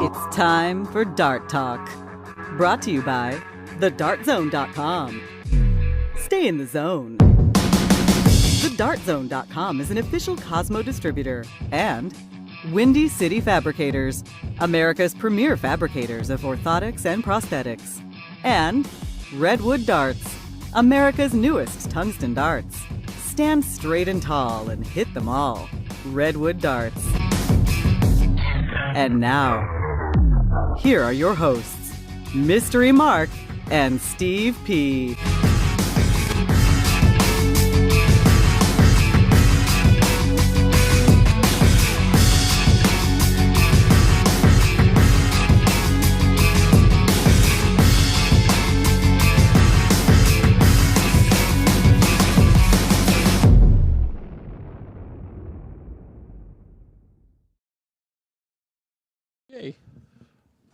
It's time for Dart Talk. Brought to you by TheDartZone.com. Stay in the zone. TheDartZone.com is an official Cosmo distributor and Windy City Fabricators, America's premier fabricators of orthotics and prosthetics. And Redwood Darts, America's newest tungsten darts. Stand straight and tall and hit them all. Redwood Darts. And now, here are your hosts, Mystery Mark and Steve P.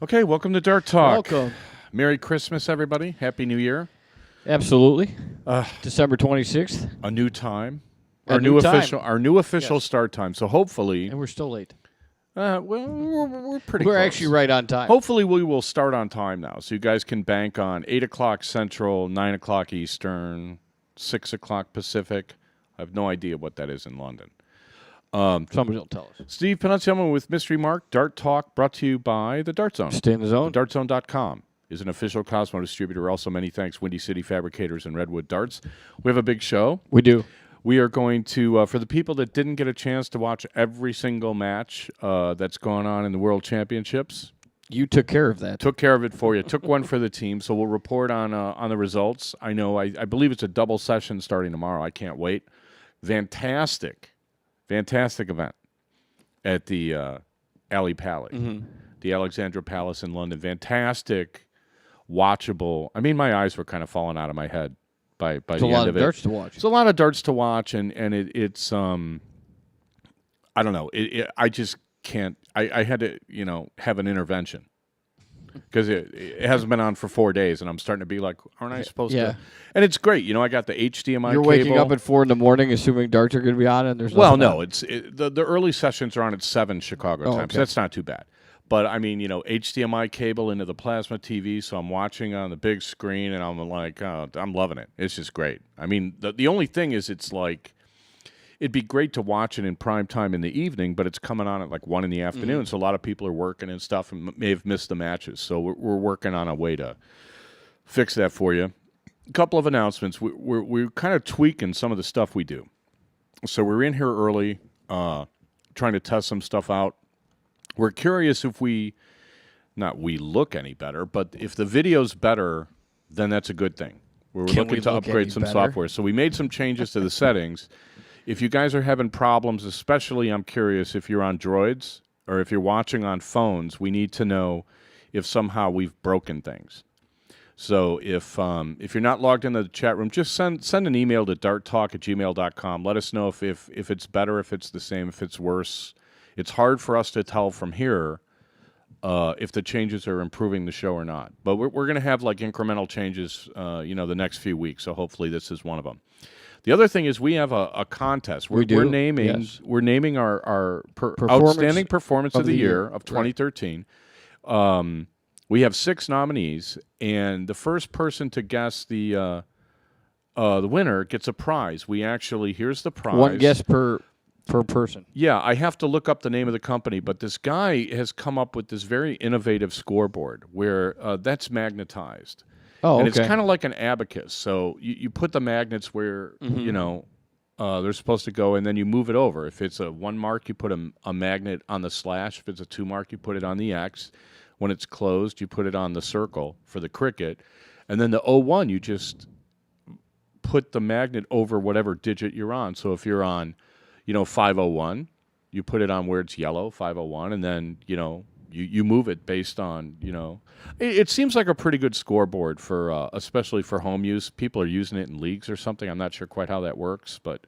Okay, welcome to Dart Talk. Welcome. Merry Christmas, everybody. Happy New Year. Absolutely. December 26th. A new time. A Our new new time. official Yes. start time. So hopefully, And we're still late. we're pretty We're close. actually right on time. Hopefully we will start on time now, so you guys can bank on 8 o'clock Central, 9 o'clock Eastern, 6 o'clock Pacific. I have no idea what that is in London. Somebody will tell us. Steve Peninsula with Mystery Mark, Dart Talk, brought to you by the Dart Zone. Stay in the zone. TheDartZone.com is an official Cosmo distributor. Also, many thanks, Windy City Fabricators and Redwood Darts. We have a big show. We do. We are going to, for the people that didn't get a chance to watch every single match that's going on in the World Championships, You took care of that. took care of it for you. Took one for the team, so we'll report on the results. I know, I believe it's a double session starting tomorrow. I can't wait. Fantastic event at the Ali Pally, the Alexandra Palace in London. Fantastic, watchable. I mean, my eyes were kind of falling out of my head by It's the a end lot of of it. darts to watch. It's a lot of darts to watch, and it's I don't know. I just can't. I had to have an intervention because it hasn't been on for 4 days, and I'm starting to be like, aren't I supposed Yeah. to? And it's great. I got the HDMI. You're cable. waking up at 4 in the morning assuming darts are going to be on and there's Well, nothing no, on. the early sessions are on at 7 Chicago time, okay. so that's not too bad. But I mean, HDMI cable into the plasma TV, so I'm watching on the big screen, and I'm like, oh, I'm loving it. It's just great. I mean, the only thing is, it's like, it'd be great to watch it in prime time in the evening, but it's coming on at like 1 in the afternoon, so a lot of people are working and stuff and may have missed the matches. So we're working on a way to fix that for you. A couple of announcements. We're kind of tweaking some of the stuff we do. So we're in here early, trying to test some stuff out. We're curious if we look any better, but if the video's better, then that's a good thing. We're Can looking we to look upgrade any some better? software. So we made some changes to the settings. If you guys are having problems, especially I'm curious if you're on Droids or if you're watching on phones, we need to know if somehow we've broken things. So if you're not logged into the chat room, just send an email to darttalk@gmail.com. Let us know if it's better, if it's the same, if it's worse. It's hard for us to tell from here if the changes are improving the show or not. But we're going to have like incremental changes, the next few weeks. So hopefully this is one of them. The other thing is we have a contest. We do, We're naming yes. we're naming our Performance outstanding performance of the year of Right. 2013. We have 6 nominees, and the first person to guess the winner gets a prize. We actually, here's the prize. One guess per person. Yeah, I have to look up the name of the company, but this guy has come up with this very innovative scoreboard where that's magnetized. Oh, And okay. it's kind of like an abacus. So you put the magnets where, they're supposed to go, and then you move it over. If it's a 1 mark, you put a magnet on the slash. If it's a 2 mark, you put it on the X. When it's closed, you put it on the circle for the cricket. And then the 01, you just put the magnet over whatever digit you're on. So if you're on, 501, you put it on where it's yellow, 501, and then, you move it based on, It seems like a pretty good scoreboard for, especially for home use. People are using it in leagues or something. I'm not sure quite how that works, but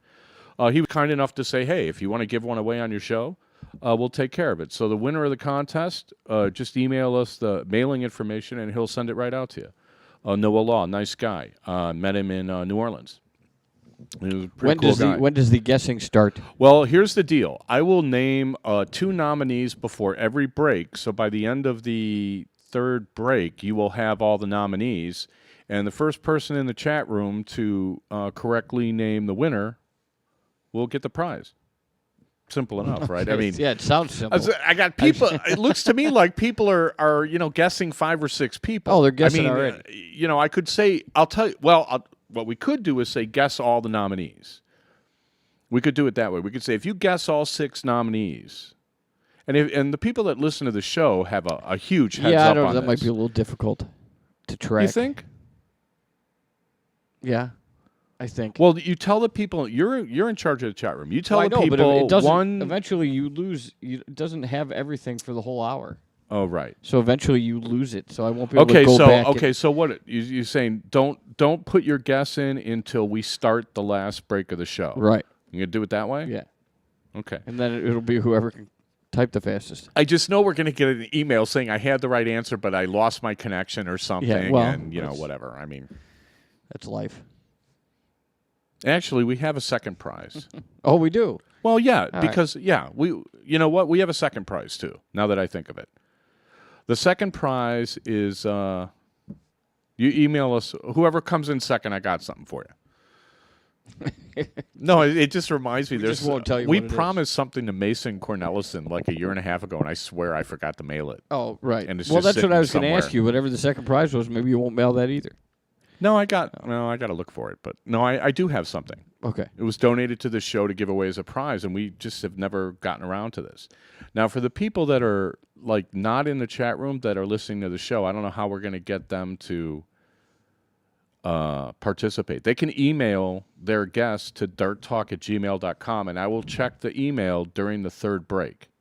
he was kind enough to say, hey, if you want to give one away on your show, we'll take care of it. So the winner of the contest, just email us the mailing information, and he'll send it right out to you. Noah Law, nice guy. Met him in New Orleans. He was a pretty cool guy. When does the guessing start? Well, here's the deal. I will name 2 nominees before every break. So by the end of the third break, you will have all the nominees. And the first person in the chat room to correctly name the winner will get the prize. Simple enough, right? I mean, yeah, it sounds simple. I got people. It looks to me like people are guessing 5 or 6 people. Oh, they're guessing already. I could say, I'll tell you. Well, what we could do is say guess all the nominees. We could do it that way. We could say if you guess all 6 nominees, and the people that listen to the show have a huge heads up on that this. might be a little difficult to track. You think? Yeah, I think. Well, you tell the people you're in charge of the chat room. You tell the people but it doesn't, one. Eventually, you lose. It doesn't have everything for the whole hour. Oh, right. So eventually, you lose it. So I won't be able to go back. So what you're saying? Don't put your guess in until we start the last break of the show. Right. You gonna do it that way? Yeah. Okay. And then it'll be whoever can type the fastest. I just know we're gonna get an email saying I had the right answer, but I lost my connection or something, and whatever. I mean, that's life. Actually, we have a second prize. Oh, we do. Well, yeah, All because we. You know what? We have a second prize too. Now that I think of it, the second prize is you email us. Whoever comes in second, I got something for you. No, it just reminds me. We just won't tell you we what it is. promised something to Mason Cornelison like a year and a half ago, and I swear I forgot to mail it. Oh, right. And it's well, just that's what I was sitting going to ask somewhere. you. Whatever the second prize was, maybe you won't mail that either. No, I got to look for it, but no, I do have something. Okay. It was donated to the show to give away as a prize, and we just have never gotten around to this. Now, for the people that are like not in the chat room that are listening to the show, I don't know how we're going to get them to participate. They can email their guess to dirttalk@gmail.com, and I will check the email during the third break.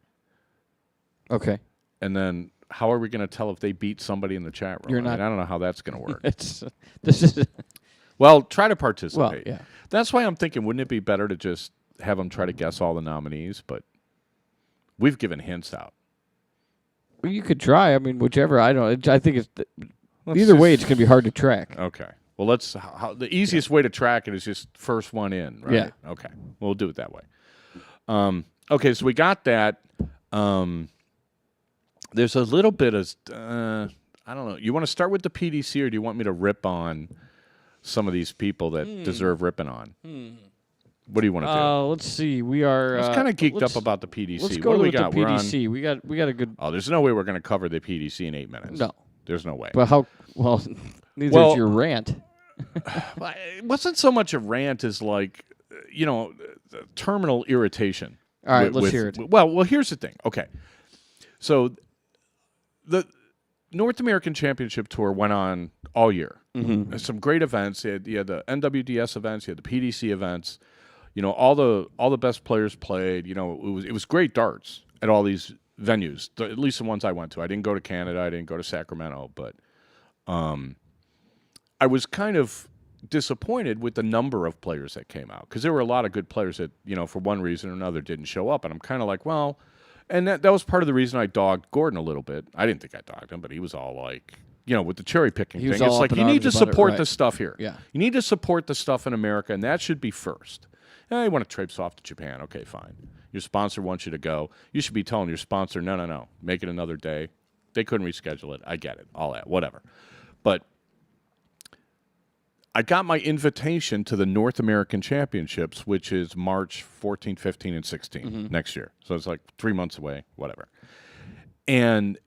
Okay. And then how are we going to tell if they beat somebody in the chat room? I don't know how that's going to work. This is Well, try to participate. Well, yeah. That's why I'm thinking, wouldn't it be better to just have them try to guess all the nominees? But we've given hints out. Well, you could try. I mean, whichever. I think it's Let's either way. just- It's going to be hard to track. Okay. Well, the easiest way to track it is just first one in, right? Yeah. Okay. We'll do it that way. Okay, so we got that. There's a little bit of, I don't know. You want to start with the PDC, or do you want me to rip on some of these people that deserve ripping on? What do you want to do? Let's see. We are. I was kind of geeked up about the PDC. Let's What go do we with got? the PDC. We got a good. Oh, there's no way we're going to cover the PDC in 8 minutes. No. There's no way. But how? Well, neither Well- is your rant. It wasn't so much a rant as like, terminal irritation. All right, let's hear it. Well, here's the thing. Okay. So the North American Championship Tour went on all year. Mm-hmm. Some great events. You had the NWDS events. You had the PDC events. All the best players played. It was great darts at all these venues. At least the ones I went to. I didn't go to Canada. I didn't go to Sacramento. But I was kind of disappointed with the number of players that came out, because there were a lot of good players that, for one reason or another didn't show up. And I'm kind of like, well, and that was part of the reason I dogged Gordon a little bit. I didn't think I dogged him, but he was all like, with the cherry picking He was thing. It's all like, up you in need to arms about it, support right. the stuff here. Yeah. You need to support the stuff in America, and that should be first. You want to traipse off to Japan. Okay, fine. Your sponsor wants you to go. You should be telling your sponsor, no, make it another day. They couldn't reschedule it. I get it. All that, whatever. But I got my invitation to the North American Championships, which is March 14, 15, and 16 next year. So it's like 3 months away, whatever. And,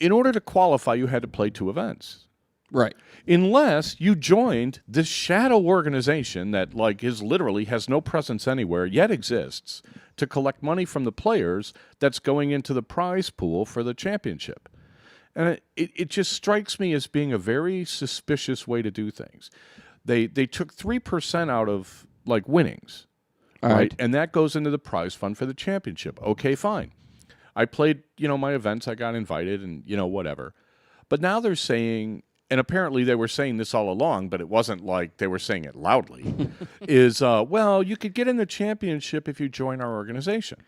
in order to qualify, you had to play 2 events. Right. Unless you joined this shadow organization that literally has no presence anywhere, yet exists, to collect money from the players that's going into the prize pool for the championship. And it just strikes me as being a very suspicious way to do things. They took 3% out of winnings, right? And that goes into the prize fund for the championship. Okay, fine. I played, my events, I got invited, and whatever. But now they're saying, and apparently they were saying this all along, but it wasn't like they were saying it loudly, is, you could get in the championship if you join our organization.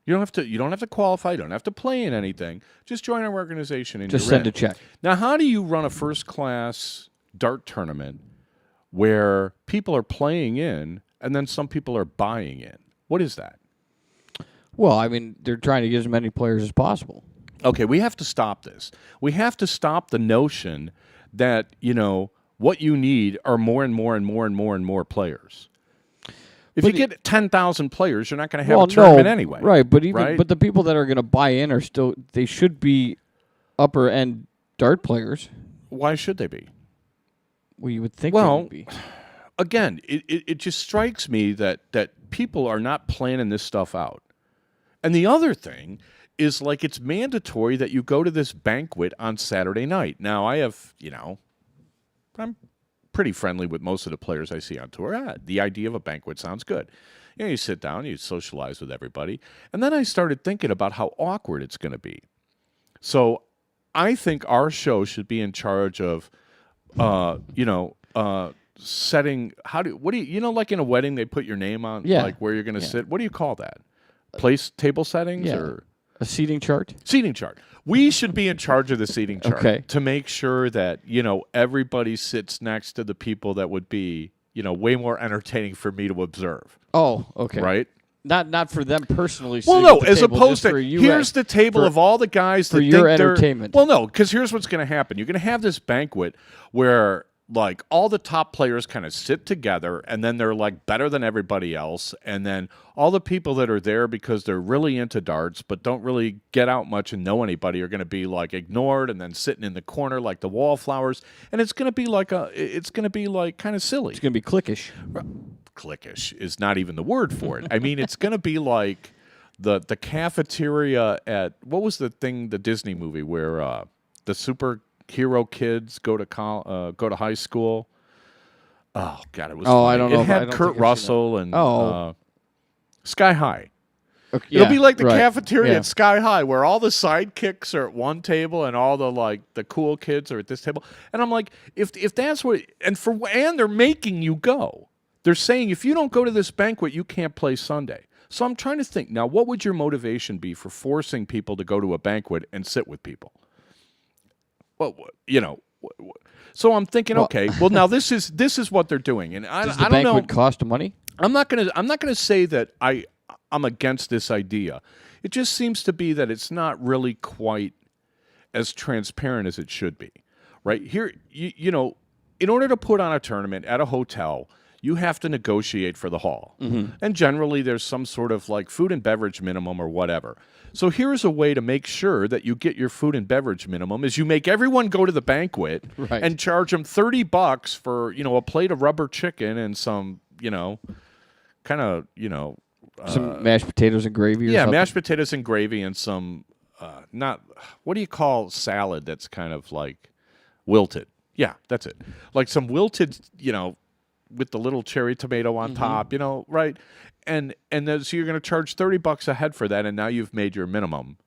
You don't have to qualify. You don't have to play in anything. Just join our organization and Just you're send in. a check. Now, how do you run a first-class dart tournament where people are playing in and then some people are buying in. What is that? Well, I mean, they're trying to get as many players as possible. Okay, we have to stop this. We have to stop the notion that, what you need are more and more and more and more and more players. If you get 10,000 players, you're not going to have a tournament anyway. Right, but but the people that are going to buy in are still, they should be upper end dart players. Why should they be? Well, you would think they would be. Again, it just strikes me that people are not planning this stuff out. And the other thing is, like, it's mandatory that you go to this banquet on Saturday night. Now, I have, I'm pretty friendly with most of the players I see on tour. The idea of a banquet sounds good. You sit down, you socialize with everybody. And then I started thinking about how awkward it's going to be. So I think our show should be in charge of, setting, like in a wedding, they put your name on, like where you're going to sit. What do you call that? Table settings or a seating chart? Seating chart. We should be in charge of the seating chart to make sure that, everybody sits next to the people that would be, way more entertaining for me to observe. Oh, okay. Right? Not for them personally. Well, no, as opposed to here's the table of all the guys that for think your they're entertainment. Well, no, because here's what's going to happen. You're going to have this banquet where, like, all the top players kind of sit together, and then they're, like, better than everybody else, and then all the people that are there because they're really into darts but don't really get out much and know anybody are going to be, like, ignored and then sitting in the corner like the wallflowers, and it's going to be like kind of silly. It's going to be cliquish. Cliquish is not even the word for it. I mean, it's going to be like the cafeteria at, what was the Disney movie where the superhero kids go to high school? Oh God, it was. Oh, funny. I don't know. It had Kurt Russell and Sky High. Okay, It'll be like the cafeteria at Sky High, where all the sidekicks are at one table and all the cool kids are at this table. And I'm like, if that's what, and they're making you go. They're saying if you don't go to this banquet, you can't play Sunday. So I'm trying to think now, what would your motivation be for forcing people to go to a banquet and sit with people? Well, so I'm thinking, okay, well now this is what they're doing, and I don't know. Does the banquet cost money? I'm not gonna say that I'm against this idea. It just seems to be that it's not really quite as transparent as it should be. Right here, in order to put on a tournament at a hotel, you have to negotiate for the hall. Mm-hmm. And generally there's some sort of like food and beverage minimum or whatever. So here's a way to make sure that you get your food and beverage minimum is you make everyone go to the banquet and charge them $30 for, a plate of rubber chicken and some, some mashed potatoes and gravy or something? Mashed potatoes and gravy and some, what do you call salad that's kind of like wilted? Yeah, that's it. Like some wilted, with the little cherry tomato on top, right? And then, so you're going to charge $30 a head for that, and now you've made your minimum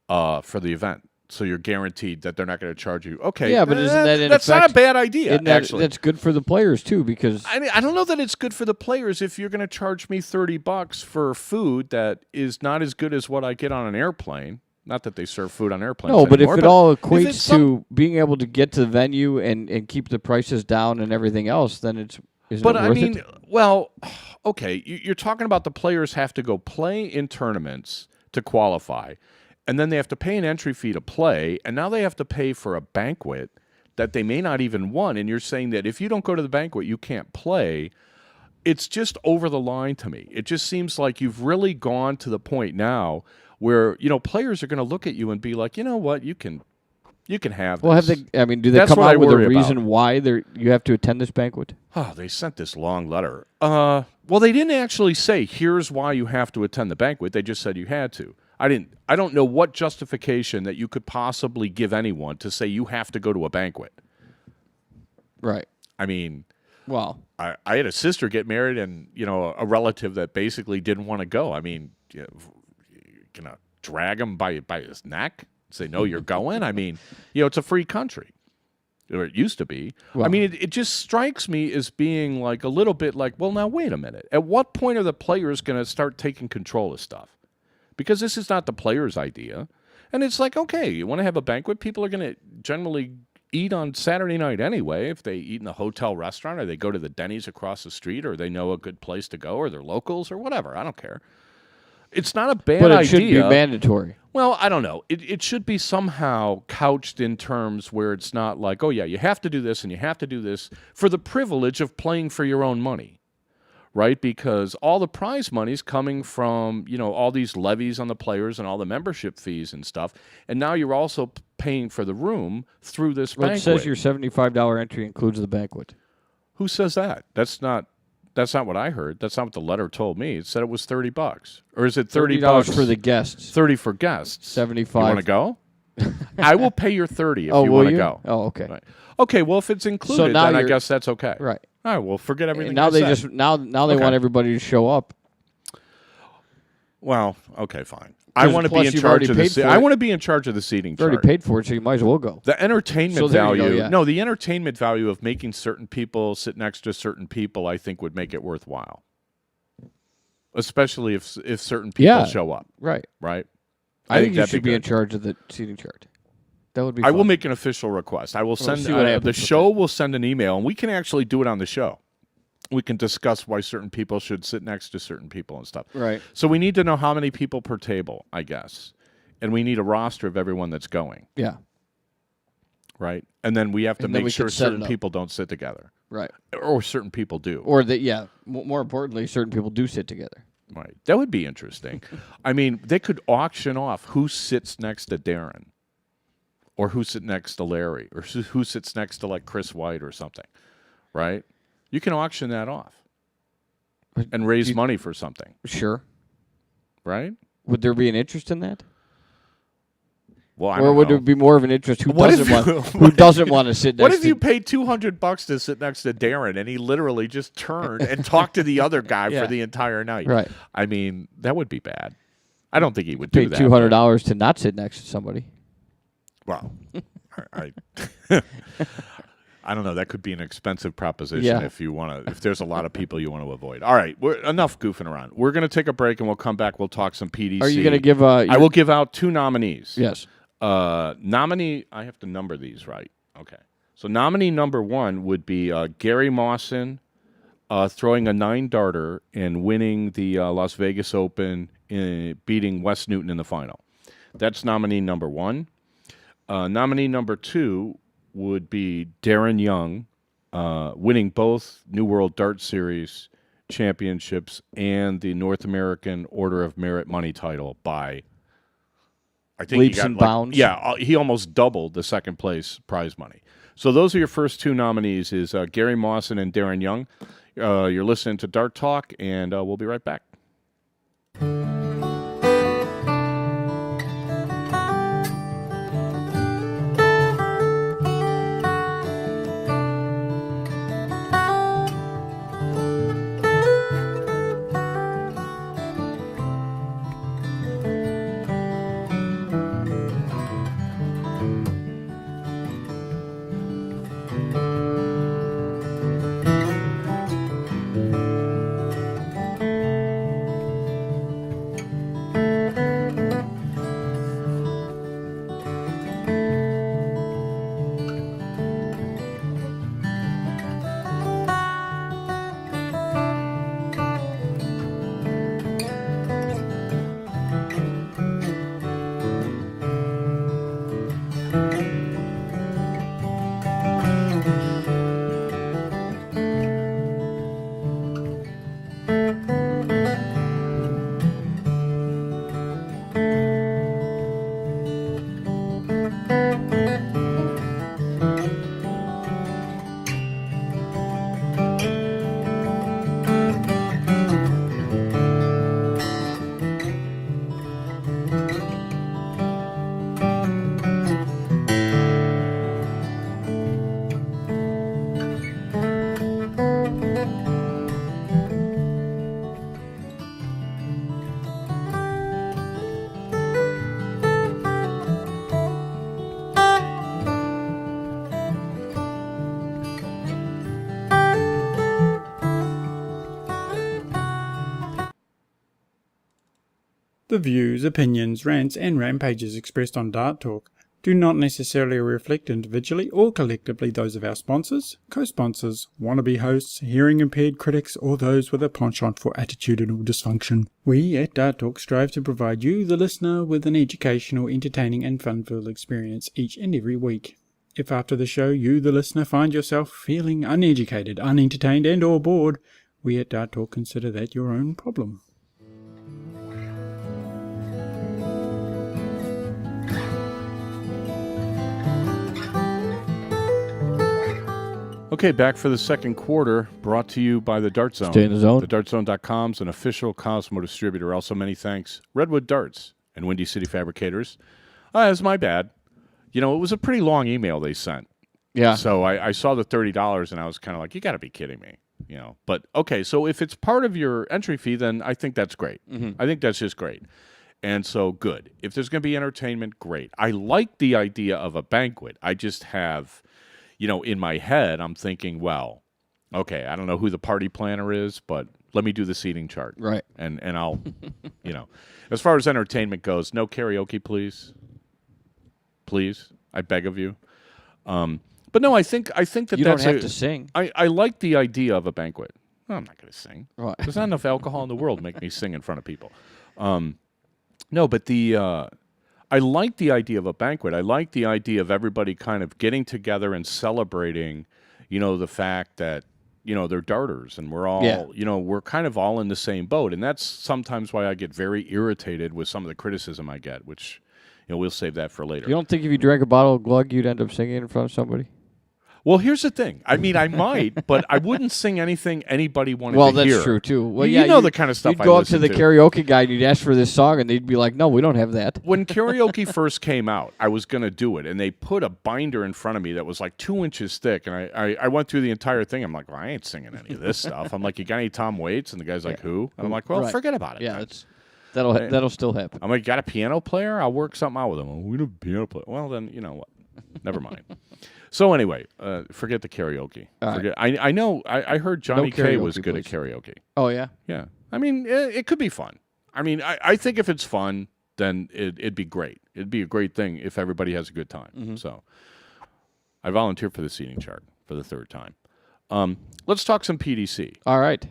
for the event. So you're guaranteed that they're not going to charge you. Okay, yeah, but isn't that that's not a bad idea? Actually, that's good for the players too, because I don't know that it's good for the players if you're going to charge me $30 for food that is not as good as what I get on an airplane. Not that they serve food on airplanes. No, but anymore, if it all equates to being able to get to the venue and keep the prices down and everything else, then it's. But I mean, well, okay, you're talking about the players have to go play in tournaments to qualify, and then they have to pay an entry fee to play, and now they have to pay for a banquet that they may not even want, and you're saying that if you don't go to the banquet, you can't play. It's just over the line to me. It just seems like you've really gone to the point now where, players are going to look at you and be like, you know what, you can have this. Well, do they come out with a reason why you have to attend this banquet? Oh, they sent this long letter. Well, they didn't actually say, here's why you have to attend the banquet. They just said you had to. I don't know what justification that you could possibly give anyone to say you have to go to a banquet. Right. I mean, well, I had a sister get married and, a relative that basically didn't want to go. I mean, you're going to drag him by his neck? Say, no, you're going? I mean, it's a free country. Or it used to be. Well, I mean, it just strikes me as being like a little bit like, well, now, wait a minute. At what point are the players going to start taking control of stuff? Because this is not the players' idea. And it's like, okay, you want to have a banquet? People are going to generally, eat on Saturday night anyway. If they eat in a hotel restaurant or they go to the Denny's across the street or they know a good place to go or they're locals or whatever. I don't care. It's not a bad idea. But it should be mandatory. Well, I don't know. It should be somehow couched in terms where it's not like, oh, yeah, you have to do this and you have to do this for the privilege of playing for your own money, right? Because all the prize money's coming from, all these levies on the players and all the membership fees and stuff. And now you're also paying for the room through this banquet. It says your $75 entry includes the banquet. Who says that? That's not what I heard. That's not what the letter told me. It said it was $30. Or is it $30 for the guests? 30 for guests. 75. You want to go? I will pay your 30 if you will want to you? go. Oh, okay. Right. Okay, well if it's included, now then I you're- guess that's okay. Right. All right, well forget everything. And now I they said. just now they Okay. want everybody to show up. Well, okay, fine. I want to be plus in you've charge already of the paid for I it. want to be in charge of the seating You already chart. paid for it, so you might as well go. The entertainment So there you value. go, yeah. No, the entertainment value of making certain people sit next to certain people, I think, would make it worthwhile. Especially if certain people Yeah. show up, Right. right? I think you that'd should be in good. charge of the seating chart. That would be I will fun. make an official request. I will send see what the happens with show will send an email, and we can actually do it on the show. We can discuss why certain people should sit next to certain people and stuff. Right. So we need to know how many people per table, I guess, and we need a roster of everyone that's going, Yeah. right? And then we have to And then make we sure could set certain it up. people don't sit together, Right. or certain people do. Or that, yeah. More importantly, certain people do sit together. Right. That would be interesting. I mean, they could auction off who sits next to Darren or who sits next to Larry or who sits next to like Chris White or something, right? You can auction that off and raise money for something, Sure. right? Would there be an interest in that? Well, I Or don't would know. there be more of an interest who What doesn't if- want who doesn't want to sit next What if to you paid $200 to sit next to Darren and he literally just turned and talked to the other guy Yeah. for the entire night? Right. I mean, that would be bad. I don't think he would do paid that. $200 to not sit next to somebody? Well, I I don't know. That could be an expensive proposition Yeah. if there's a lot of people you want to avoid. All right, enough goofing around. We're going to take a break and we'll come back. We'll talk some PDC. Are you going to give I will give out 2 nominees. Yes. Nominee, I have to number these right. Okay. So nominee number 1 would be Gary Mawson throwing a 9-darter and winning the Las Vegas Open, beating Wes Newton in the final. That's nominee number 1. Nominee number 2 would be Darren Young, winning both New World Dart Series championships and the North American Order of Merit money title by, I think Leaps he got and bounds. Yeah, he almost doubled the second place prize money. So those are your first 2 nominees: is Gary Mawson and Darren Young. You're listening to Dart Talk, and we'll be right back. The views, opinions, rants, and rampages expressed on Dart Talk do not necessarily reflect individually or collectively those of our sponsors, co-sponsors, wannabe hosts, hearing-impaired critics, or those with a penchant for attitudinal dysfunction. We at Dart Talk strive to provide you, the listener, with an educational, entertaining, and fun-filled experience each and every week. If after the show you, the listener, find yourself feeling uneducated, unentertained, and or bored, we at Dart Talk consider that your own problem. Okay, back for the second quarter, brought to you by the Dart Zone. Stay in the zone. TheDartZone.com is an official Cosmo distributor. Also, many thanks, Redwood Darts and Windy City Fabricators. That's my bad. You know, it was a pretty long email they sent. Yeah. So I saw the $30, and I was kind of like, you got to be kidding me. You know, but okay, so if it's part of your entry fee, then I think that's great. I think that's just great. And so, good. If there's going to be entertainment, great. I like the idea of a banquet. I just have... You know, in my head, I'm thinking, well, okay, I don't know who the party planner is, but let me do the seating chart. Right. And I'll, you know, as far as entertainment goes, no karaoke, please. Please, I beg of you. But no, I think that You that's don't have to sing. I like the idea of a banquet. Well, I'm not going to sing. Right. There's not enough alcohol in the world to make me sing in front of people. No, but I like the idea of a banquet. I like the idea of everybody kind of getting together and celebrating, you know, the fact that, you know, they're darters and we're all, you know, we're kind of all in the same boat. And that's sometimes why I get very irritated with some of the criticism I get, which, you know, we'll save that for later. You don't think if you drank a bottle of glug, you'd end up singing in front of somebody? Well, here's the thing. I mean, I might, but I wouldn't sing anything anybody wanted Well, to hear. that's true, too. Well, you know the kind of stuff you'd I go up to listen the karaoke guy and you'd ask for this song, and they'd be like, no, we don't have that. When karaoke first came out, I was going to do it, and they put a binder in front of me that was like 2 inches thick, and I went through the entire thing. I'm like, well, I ain't singing any of this stuff. I'm like, you got any Tom Waits? And the guy's like, who? And I'm like, well, forget about it. Yeah, then. that'll still happen. I'm like, got a piano player? I'll work something out with him. We don't have a piano player. Well, then, you know what? Never mind. So anyway, forget the karaoke. I know. I heard Johnny K was good at karaoke. Oh, yeah? Yeah. I mean, it could be fun. I mean, I think if it's fun, then it'd be great. It'd be a great thing if everybody has a good time. So I volunteer for the seating chart for the third time. Let's talk some PDC. All right.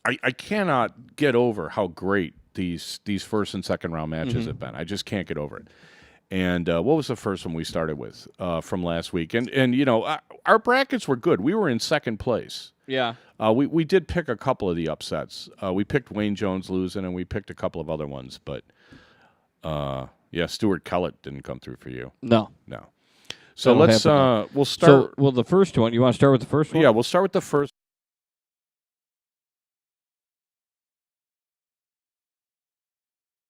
I cannot get over how great these first and second round matches have been. I just can't get over it. And what was the first one we started with from last week? And you know, our brackets were good. We were in second place. Yeah. We did pick a couple of the upsets. We picked Wayne Jones losing, and we picked a couple of other ones. But, yeah, Stuart Kellett didn't come through for you. No. So we'll start. So, the first one, you want to start with the first one? Yeah, we'll start with the first.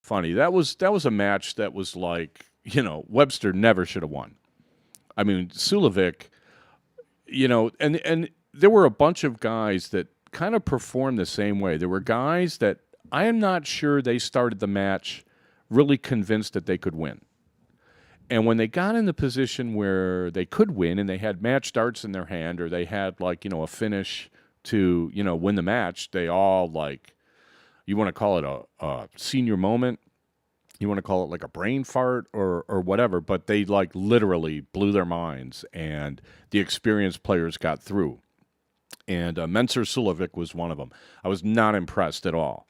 Funny. That was a match that was like, you know, Webster never should have won. I mean, Sulovic, you know, and there were a bunch of guys that kind of performed the same way. There were guys that I am not sure they started the match really convinced that they could win. And when they got in the position where they could win and they had match darts in their hand or they had, like, you know, a finish to, you know, win the match, they all, like, you want to call it a senior moment, you want to call it like a brain fart or whatever, but they, like, literally blew their minds, and the experienced players got through. And Mensur Suljovic was one of them. I was not impressed at all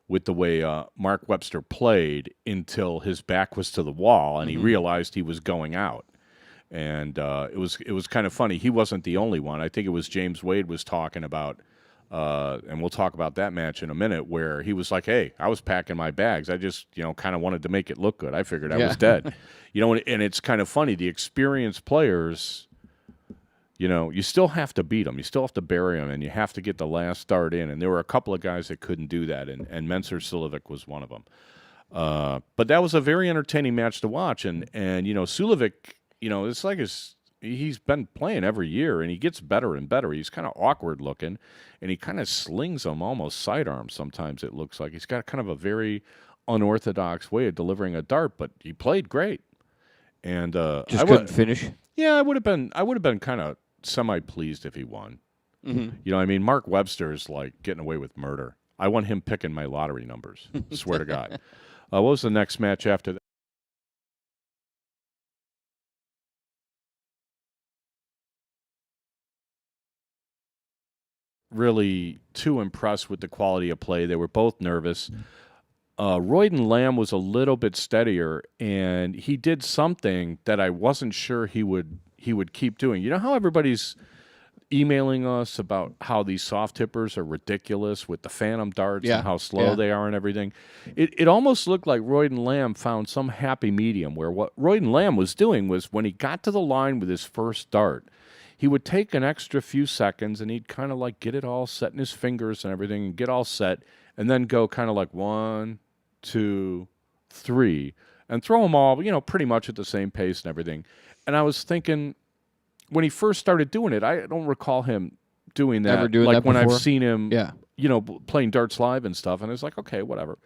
with the way Mark Webster played until his back was to the wall and he realized he was going out. And it was kind of funny. He wasn't the only one. I think it was James Wade was talking about, and we'll talk about that match in a minute, where he was like, hey, I was packing my bags. I just, you know, kind of wanted to make it look good. I figured I was dead. You know, and it's kind of funny. The experienced players, you know, you still have to beat them. You still have to bury them, and you have to get the last start in. And there were a couple of guys that couldn't do that, and Mensur Suljovic was one of them. But that was a very entertaining match to watch. And you know, Suljovic, you know, it's like he's been playing every year, and he gets better and better. He's kind of awkward looking, and he kind of slings them almost sidearm sometimes, it looks like. He's got kind of a very unorthodox way of delivering a dart, but he played great. And just couldn't finish. Yeah, I would have been kind of semi-pleased if he won. You know, I mean, Mark Webster's like getting away with murder. I want him picking my lottery numbers. Swear to God. What was the next match after that? really too impressed with the quality of play. They were both nervous. Royden Lamb was a little bit steadier, and he did something that I wasn't sure he would keep doing. You know how everybody's emailing us about how these soft tippers are ridiculous with the phantom darts Yeah. and how slow Yeah. they are and everything. It almost looked like Royden Lamb found some happy medium where what Royden Lamb was doing was when he got to the line with his first dart, he would take an extra few seconds and he'd kind of like get it all set in his fingers and everything and get all set and then go kind of like 1, 2, 3 and throw them all, pretty much at the same pace and everything. And I was thinking, when he first started doing it, I don't recall him doing that. Ever doing like that when before? I've seen him, Yeah. playing darts live and stuff, and it's like, okay, whatever.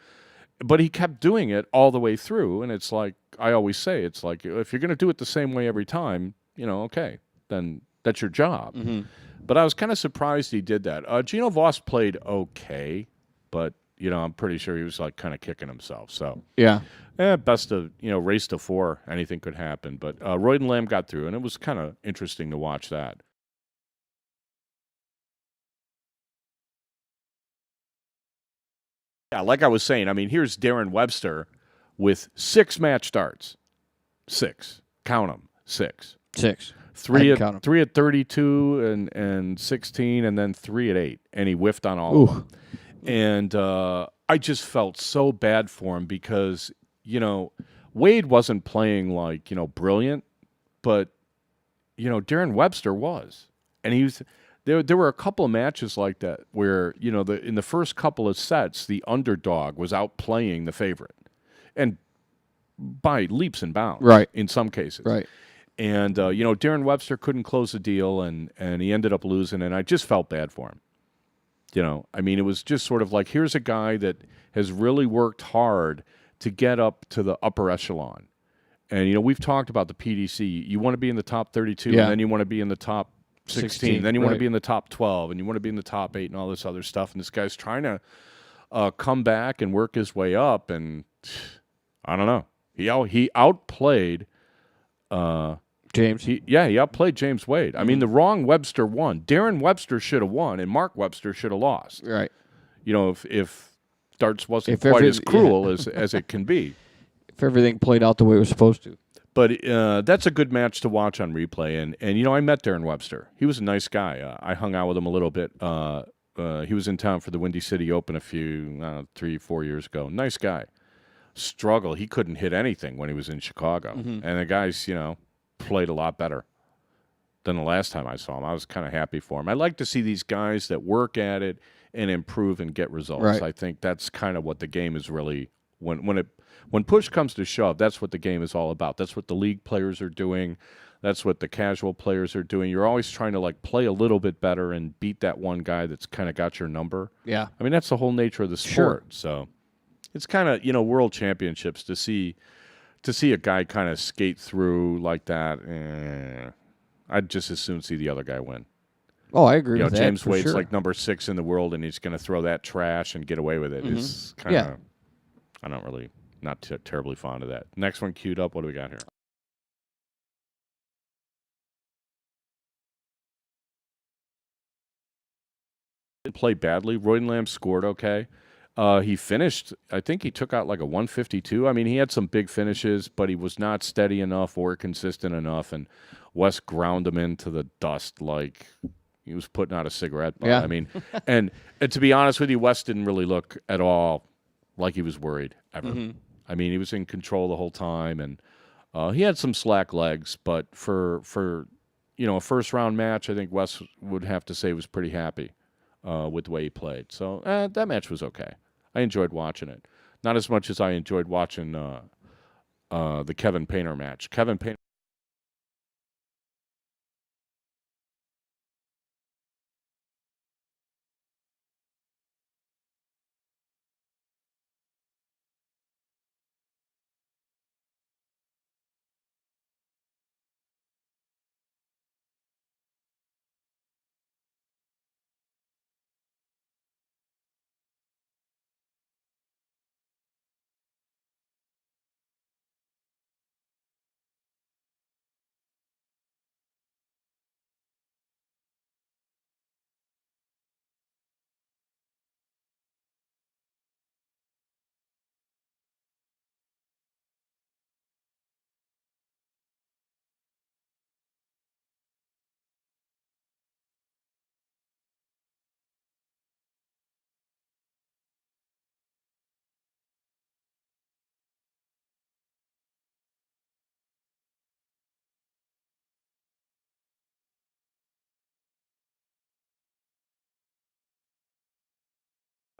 But he kept doing it all the way through, and it's like I always say, it's like if you're going to do it the same way every time, okay, then that's your job. Mm-hmm. But I was kind of surprised he did that. Gino Voss played okay, but I'm pretty sure he was like kind of kicking himself. So Yeah. best of, race to 4, anything could happen. But Royden Lamb got through, and it was kind of interesting to watch that. Yeah, like I was saying, I mean, here's Darren Webster with 6 match starts. 6. Count them. 6. 6. 3 count 'em. at 32 and 16, and then 3 at 8. And he whiffed on all of them. And I just felt so bad for him because, Wade wasn't playing like, brilliant, but, Darren Webster was. And he was there were a couple of matches like that where, in the first couple of sets, the underdog was outplaying the favorite. And by leaps and bounds, Right. in some cases. Right. And, Darren Webster couldn't close the deal, and he ended up losing, and I just felt bad for him. I mean, it was just sort of like, here's a guy that has really worked hard to get up to the upper echelon. And, we've talked about the PDC. You want to be in the top 32, Yeah. and then you want to be in the top 16. Then you want to right. be in the top 12, and you want to be in the top 8 and all this other stuff. And this guy's trying to come back and work his way up, and I don't know. He outplayed James. He outplayed James Wade. I mean, the wrong Webster won. Darren Webster should have won, and Mark Webster should have lost. Right. If darts wasn't If quite as every- cruel as it can be. If everything played out the way it was supposed to. But that's a good match to watch on replay. And I met Darren Webster. He was a nice guy. I hung out with him a little bit. He was in town for the Windy City Open a few 3-4 years ago. Nice guy. Struggle. He couldn't hit anything when he was in Chicago. And the guys, played a lot better than the last time I saw him. I was kind of happy for him. I like to see these guys that work at it and improve and get results. Right. I think that's kind of what the game is really when push comes to shove, that's what the game is all about. That's what the league players are doing. That's what the casual players are doing. You're always trying to like play a little bit better and beat that one guy that's kind of got your number. Yeah. I mean, that's the whole nature of the sport. Sure. So it's kind of, world championships to see a guy kind of skate through like that. I'd just as soon see the other guy win. Oh, I agree with that. James for Wade's sure. like number 6 in the world, and he's going to throw that trash and get away with it. It's kind of, Yeah. I don't really, not terribly fond of that. Next one queued up. What do we got here? Didn't play badly. Royden Lamb scored okay. He finished, I think he took out like a 152. I mean, he had some big finishes, but he was not steady enough or consistent enough, and West ground him into the dust like he was putting out a cigarette butt. Yeah. I mean, and to be honest with you, West didn't really look at all like he was worried ever. I mean, he was in control the whole time, and he had some slack legs, but for a first-round match, I think West would have to say was pretty happy with the way he played. So that match was okay. I enjoyed watching it. Not as much as I enjoyed watching the Kevin Painter match. Kevin Painter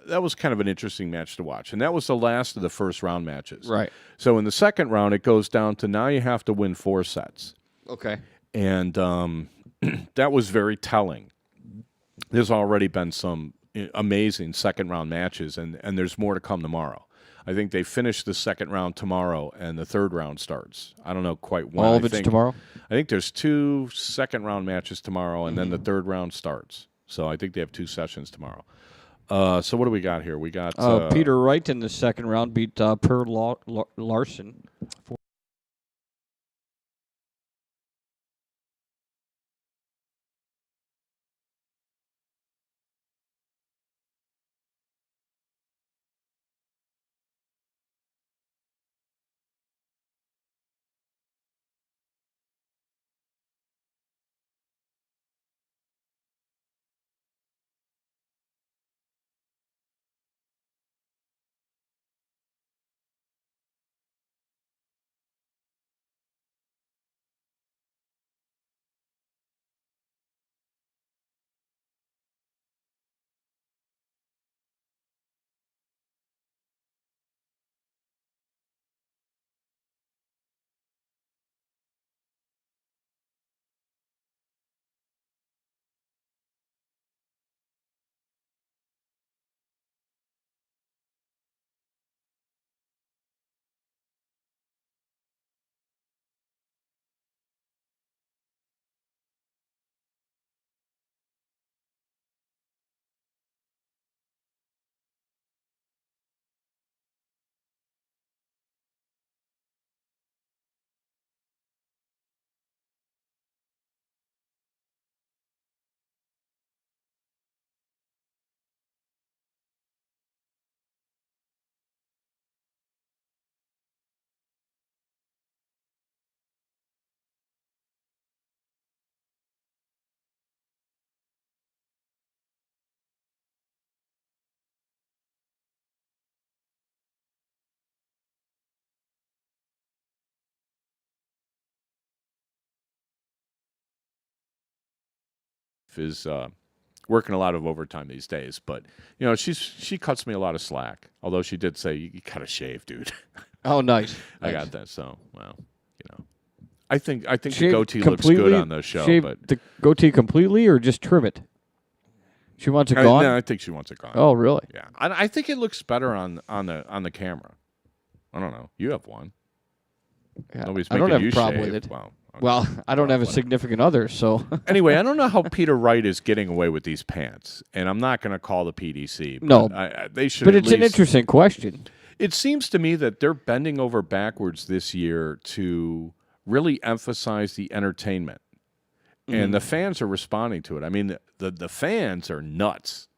that was kind of an interesting match to watch, and that was the last of the first round matches. Right. So in the second round, it goes down to now you have to win 4 sets, Okay. and that was very telling. There's already been some amazing second round matches, and there's more to come tomorrow. I think they finish the second round tomorrow, and the third round starts. I don't know quite when. All of it's tomorrow? I think there's 2 second round matches tomorrow, and then the third round starts. So I think they have 2 sessions tomorrow. So what do we got here? We got Peter Wright in the second round beat Per Larson. is working a lot of overtime these days, but she cuts me a lot of slack. Although she did say you gotta shave, dude. Oh, nice. I got that. So I think the Shave goatee looks good completely- on the show, Shave but the goatee completely or just trim it? She wants it gone? no, I think she wants it gone. Oh, really? Yeah, I think it looks better on the camera. I don't know. You have one. Yeah, Nobody's I don't making have you a problem shave. with it. Wow. Okay. Well, I don't have a significant other, so. Anyway, I don't know how Peter Wright is getting away with these pants, and I'm not going to call the PDC. But No. they should. But at it's an least- interesting question. It seems to me that they're bending over backwards this year to really emphasize the entertainment, and the fans are responding to it. I mean, the fans are nuts.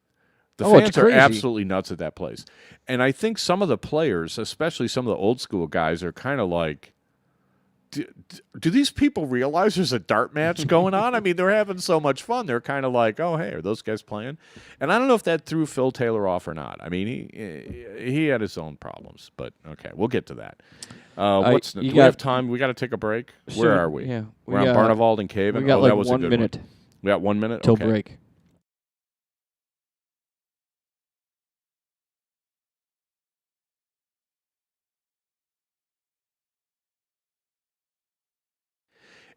The Oh, it's fans are crazy. absolutely nuts at that place, and I think some of the players, especially some of the old school guys, are kind of like. Do these people realize there's a dart match going on? I mean, they're having so much fun. They're kind of like, oh, hey, are those guys playing? And I don't know if that threw Phil Taylor off or not. I mean, he had his own problems, but okay, we'll get to that. Do we have time? We got to take a break. Where are we? Yeah, We're on Barnevald and Caven. We got oh, like that was a 1 good minute one. We got 1 minute? till Okay. break.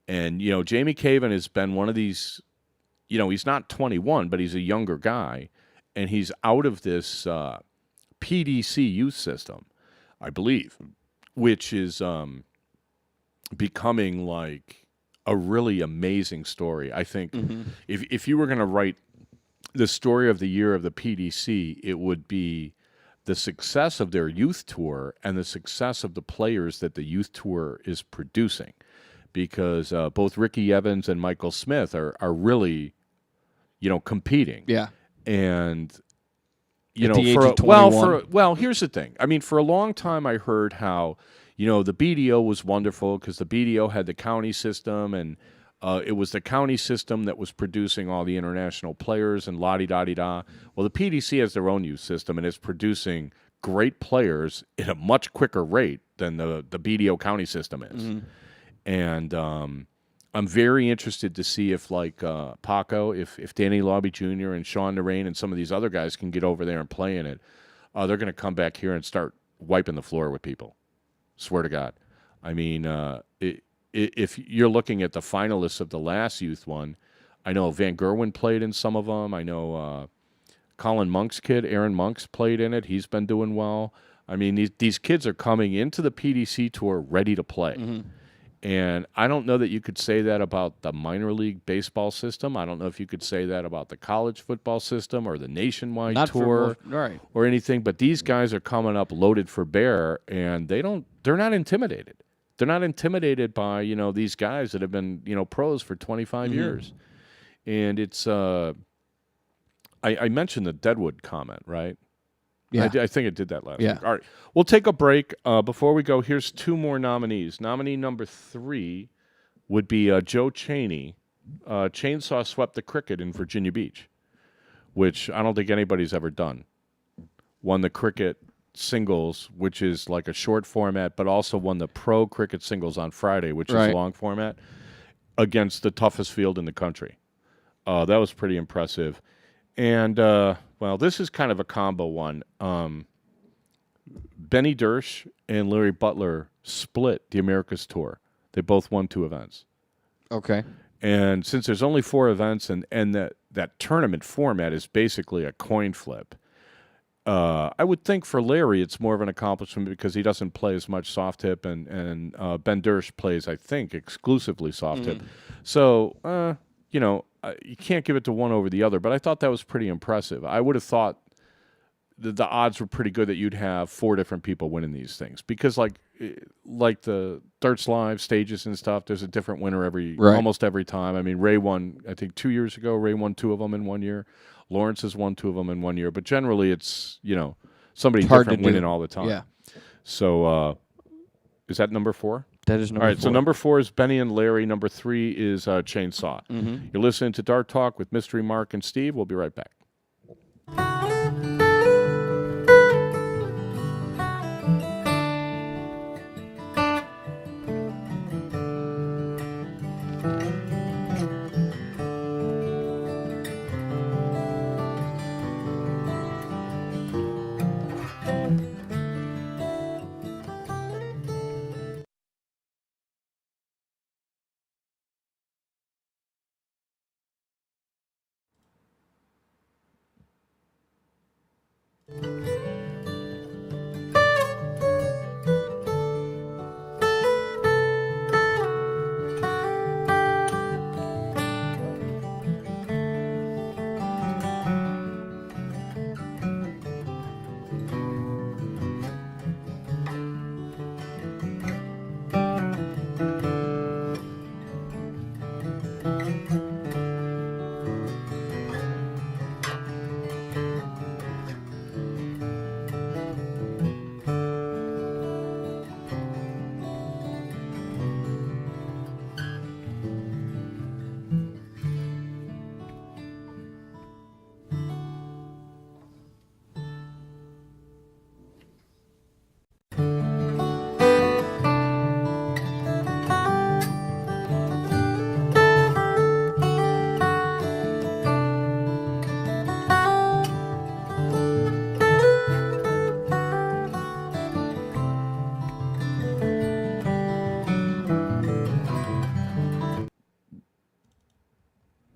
And, Jamie Caven has been one of these, he's not 21, but he's a younger guy, and he's out of this PDC youth system, I believe, which is becoming like a really amazing story. I think if you were going to write the story of the year of the PDC, it would be the success of their youth tour and the success of the players that the youth tour is producing. Because both Ricky Evans and Michael Smith are really, competing. Yeah. And At the age of 21. well, here's the thing. I mean, for a long time, I heard how the BDO was wonderful because the BDO had the county system, and it was the county system that was producing all the international players and la-di-da-di-da. Well, the PDC has their own youth system, and it's producing great players at a much quicker rate than the BDO county system is. And I'm very interested to see if, like Paco, if Danny Lobby Jr. and Sean Narain and some of these other guys can get over there and play in it, they're going to come back here and start wiping the floor with people. Swear to God. I mean, if you're looking at the finalists of the last youth one, I know Van Gerwen played in some of them. I know Colin Monk's kid, Aaron Monk's played in it. He's been doing well. I mean, these kids are coming into the PDC tour ready to play. Mm-hmm. And I don't know that you could say that about the minor league baseball system. I don't know if you could say that about the college football system or the nationwide tour right. or anything. But these guys are coming up loaded for bear, and they're not intimidated. They're not intimidated by, these guys that have been, pros for 25 years. And it's I mentioned the Deadwood comment, right? Yeah. I think I did that last Yeah. week. All right. We'll take a break. Before we go, here's 2 more nominees. Nominee number 3 would be Joe Cheney. Chainsaw swept the cricket in Virginia Beach, which I don't think anybody's ever done. Won the cricket singles, which is like a short format, but also won the pro cricket singles on Friday, which is a long format, against the toughest field in the country. That was pretty impressive. And, well, this is kind of a combo one. Benny Dersch and Larry Butler split the Americas Tour. They both won 2 events. Okay. And since there's only 4 events and that tournament format is basically a coin flip, I would think for Larry it's more of an accomplishment because he doesn't play as much soft hip, and Ben Dersch plays, I think, exclusively soft hip. So, you can't give it to one over the other, but I thought that was pretty impressive. I would have thought the odds were pretty good that you'd have 4 different people winning these things because, like the Darts Live stages and stuff, there's a different winner almost every time. I mean, Ray won, I think 2 years ago. Ray won 2 of them in 1 year. Lawrence has won 2 of them in 1 year, but generally it's somebody different winning all the time. Yeah. So is that number 4? That is number 4. All right, so number 4 is Benny and Larry. Number 3 is Chainsaw. You're listening to Dart Talk with Mystery Mark and Steve. We'll be right back.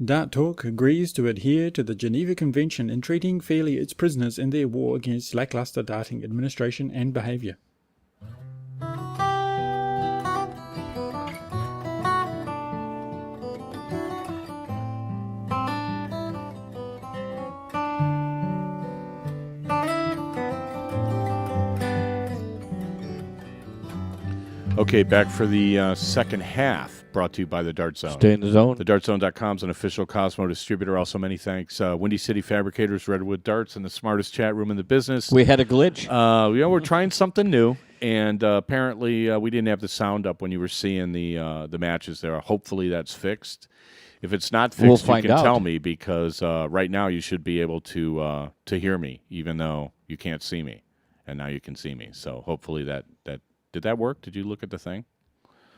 Dart Talk agrees to adhere to the Geneva Convention in treating fairly its prisoners in their war against lackluster darting administration and behaviour. Okay, back for the second half, brought to you by the Dart Zone. Stay in the zone. TheDartZone.com is an official Cosmo distributor. Also, many thanks. Windy City Fabricators, Redwood Darts, and the smartest chat room in the business. We had a glitch. We're trying something new, and apparently we didn't have the sound up when you were seeing the matches there. Hopefully that's fixed. If it's not fixed, We'll you find can out. tell me because right now you should be able to hear me, even though you can't see me, and now you can see me. So hopefully that did that work? Did you look at the thing?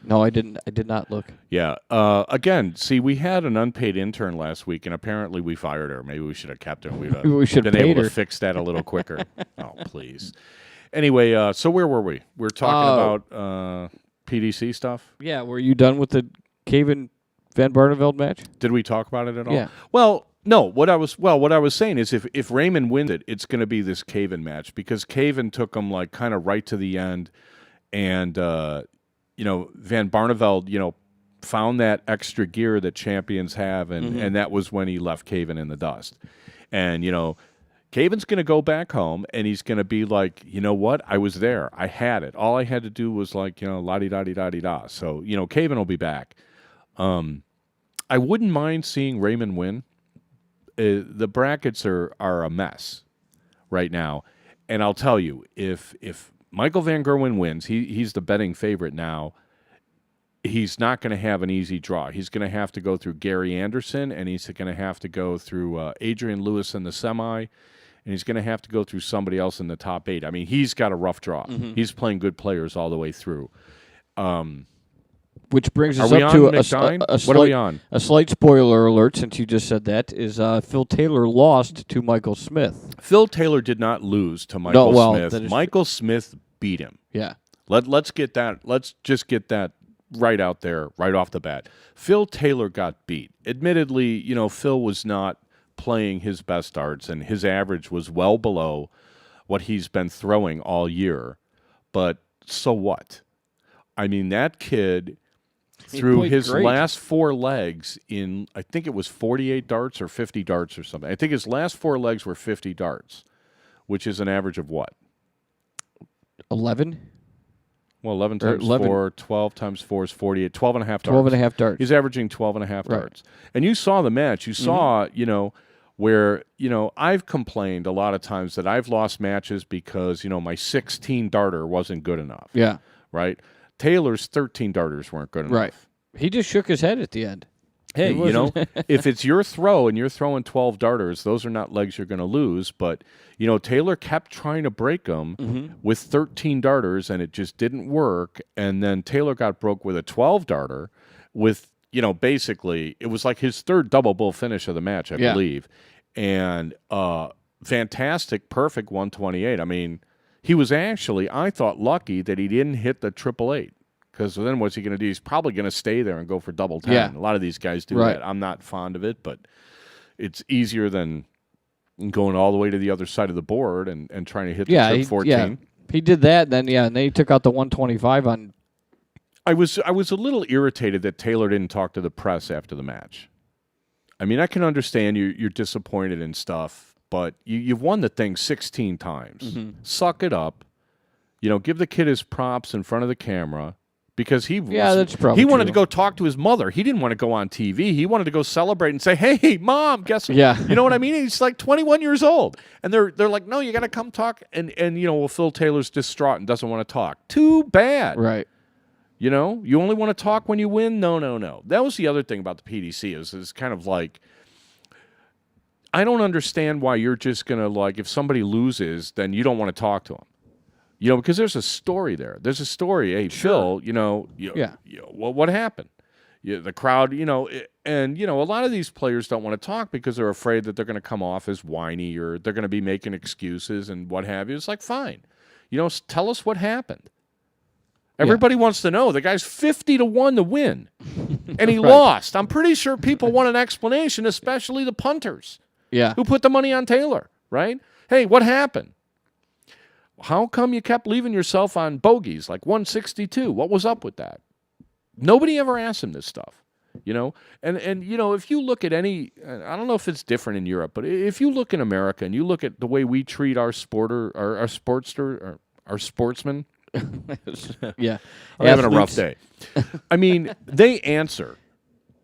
No, I didn't. I did not look. Yeah. Again, see, we had an unpaid intern last week, and apparently we fired her. Maybe we should have kept her. We'd have We should have been able paid to her. fix that a little quicker. Oh, please. Anyway, so where were we? We're talking about PDC stuff. Yeah, were you done with the Caven Van Barneveld match? Did we talk about it at all? Yeah. Well, no. What I was saying is, if Raymond wins it, it's going to be this Caven match because Caven took him like kind of right to the end, and Van Barneveld, found that extra gear that champions have, and that was when he left Caven in the dust, and Caven's going to go back home, and he's going to be like, you know what? I was there. I had it. All I had to do was like, la-di-da-di-da-di-da. So, Caven will be back. I wouldn't mind seeing Raymond win. The brackets are a mess right now. And I'll tell you, if Michael Van Gerwen wins, he's the betting favorite now. He's not going to have an easy draw. He's going to have to go through Gary Anderson, and he's going to have to go through Adrian Lewis in the semi, and he's going to have to go through somebody else in the top 8. I mean, he's got a rough draw. He's playing good players all the way through. Which brings Are us we up on, to a McDine? What are we on? A slight spoiler alert, since you just said that, is Phil Taylor lost to Michael Smith. Phil Taylor did not lose to Michael that Smith. is Michael Smith beat him. Yeah. Let's get that. Let's just get that right out there, right off the bat. Phil Taylor got beat. Admittedly, Phil was not playing his best darts, and his average was well below what he's been throwing all year. But so what? I mean, that kid threw played his great. last 4 legs in, I think it was 48 darts or 50 darts or something. I think his last 4 legs were 50 darts, which is an average of what? 11? Well, 11 times 11. 4, 12 times 4 is 48, 12 and a half darts. 12 and a half darts. He's averaging 12 and a half Right. darts. And you saw the match. You saw, where, I've complained a lot of times that I've lost matches because, my 16 darter wasn't good enough. Yeah. Right? Taylor's 13 darters weren't good enough. Right. He just shook his head at the end. Hey, It wasn't- if it's your throw and you're throwing 12 darters, those are not legs you're going to lose. But, Taylor kept trying to break them with 13 darters, and it just didn't work. And then Taylor got broke with a 12 darter with, basically, it was like his third double bull finish of the match, I Yeah. believe. And fantastic, perfect 128. I mean, he was actually, I thought, lucky that he didn't hit the 888. Because then what's he going to do? He's probably going to stay there and go for double 10. Yeah. A lot of these guys do Right. that. I'm not fond of it, but it's easier than going all the way to the other side of the board and trying to hit the trip 14. He did that, and then he took out the 125 on. I was a little irritated that Taylor didn't talk to the press after the match. I mean, I can understand you're disappointed and stuff, but you've won the thing 16 times. Suck it up. Give the kid his props in front of the camera. Because that's probably he wanted true. to go talk to his mother. He didn't want to go on TV. He wanted to go celebrate and say, "Hey, Mom, guess what?" Yeah. You know what I mean? He's like 21 years old, and they're like, "No, you got to come talk." And Phil Taylor's distraught and doesn't want to talk. Too bad. Right. You only want to talk when you win. No. That was the other thing about the PDC is kind of like, I don't understand why you're just gonna like if somebody loses, then you don't want to talk to them. Because there's a story there. There's a story. Hey, Phil, what happened? The crowd, and a lot of these players don't want to talk because they're afraid that they're going to come off as whiny or they're going to be making excuses and what have you. It's like, fine, tell us what happened. Everybody wants to know. The guy's 50-1 to win, and he lost. I'm pretty sure people want an explanation, especially the punters who put the money on Taylor. Right? Hey, what happened? How come you kept leaving yourself on bogeys like 162? What was up with that? Nobody ever asked him this stuff, And if you look at any, I don't know if it's different in Europe, but if you look in America and you look at the way we treat our sportsmen, Yeah. I'm having a rough Athletes. day. I mean, they answer.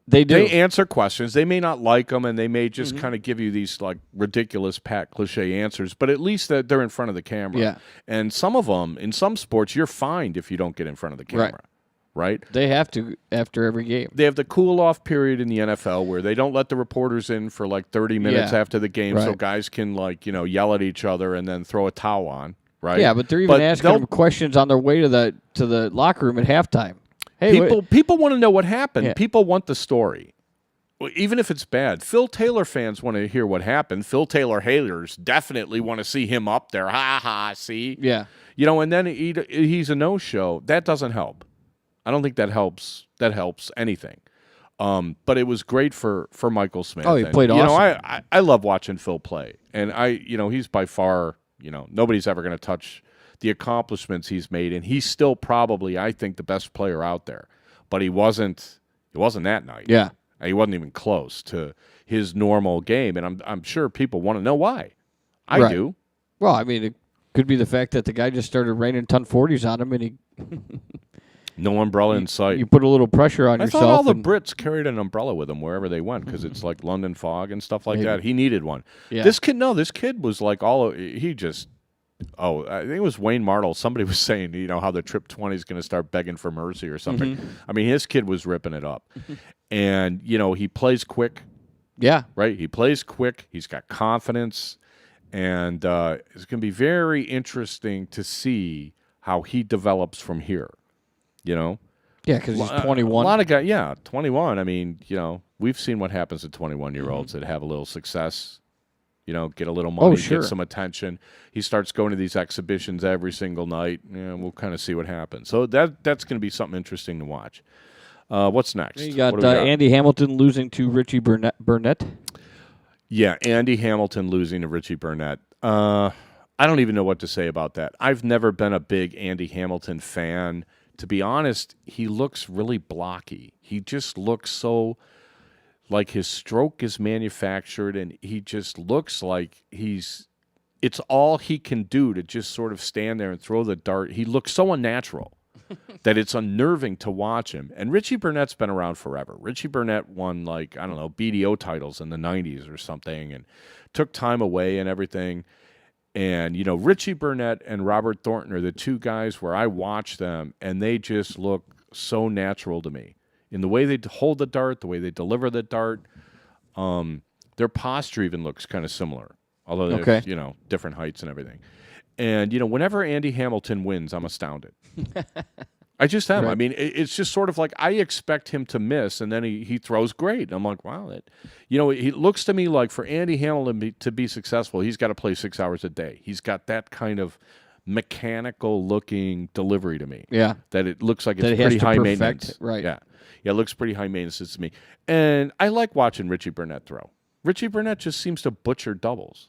They do. They answer questions. They may not like them, and they may just kind of give you these like ridiculous, pat cliche answers. But at least that they're in front of the camera. Yeah. And some of them, in some sports, you're fined if you don't get in front of the camera. Right. They have to after every game. They have the cool-off period in the NFL where they don't let the reporters in for like 30 minutes Yeah. after the game, so Right. guys can yell at each other and then throw a towel on. Right. Yeah, but they're even asking them questions on their way to the locker room at halftime. Hey, People want to know what happened. Yeah. People want the story. Well, even if it's bad. Phil Taylor fans want to hear what happened. Phil Taylor haters definitely want to see him up there. Ha ha, see? yeah. And then he's a no-show. That doesn't help. I don't think that helps anything. But it was great for Michael Smith. Oh, he played awesome. I love watching Phil play. And he's by far, nobody's ever going to touch the accomplishments he's made, and he's still probably, I think, the best player out there. But he wasn't that night. Yeah. He wasn't even close to his normal game, and I'm sure people want to know why. I Right. do. Well, I mean, it could be the fact that the guy just started raining ton 40s on him, and No umbrella in sight. you put a little pressure on I yourself. thought all the and- Brits carried an umbrella with them wherever they went because it's like London fog and stuff like Maybe. that. He needed one. Yeah. This kid was like I think it was Wayne Martle. Somebody was saying, how the Trip 20 is going to start begging for mercy or something. I mean, his kid was ripping it up. And, he plays quick, Yeah. right? He plays quick. He's got confidence. And it's going to be very interesting to see how he develops from here, Yeah, because he's 21. A lot of guys, 21. I mean, we've seen what happens to 21-year-olds that have a little success, get a little money, sure. get some attention. He starts going to these exhibitions every single night. We'll kind of see what happens. So that's going to be something interesting to watch. What's next? You got, What do we got? Andy Hamilton losing to Richie Burnett. Yeah, Andy Hamilton losing to Richie Burnett. I don't even know what to say about that. I've never been a big Andy Hamilton fan. To be honest, he looks really blocky. He just looks so like his stroke is manufactured, and he just looks like it's all he can do to just sort of stand there and throw the dart. He looks so unnatural that it's unnerving to watch him. And Richie Burnett's been around forever. Richie Burnett won, BDO titles in the 90s or something and took time away and everything. And, Richie Burnett and Robert Thornton are the two guys where I watch them, and they just look so natural to me. In the way they hold the dart, the way they deliver the dart, their posture even looks kind of similar, although there's, Okay. Different heights and everything. And, whenever Andy Hamilton wins, I'm astounded. I just am. Right. I mean, it's just sort of like I expect him to miss, and then he throws great. I'm like, wow. It looks to me like for Andy Hamilton to be successful, he's got to play 6 hours a day. He's got that kind of mechanical-looking delivery to me. Yeah. That it looks like That it's he has pretty to high perfect, maintenance. right. Yeah, it looks pretty high maintenance to me. And I like watching Richie Burnett throw. Richie Burnett just seems to butcher doubles.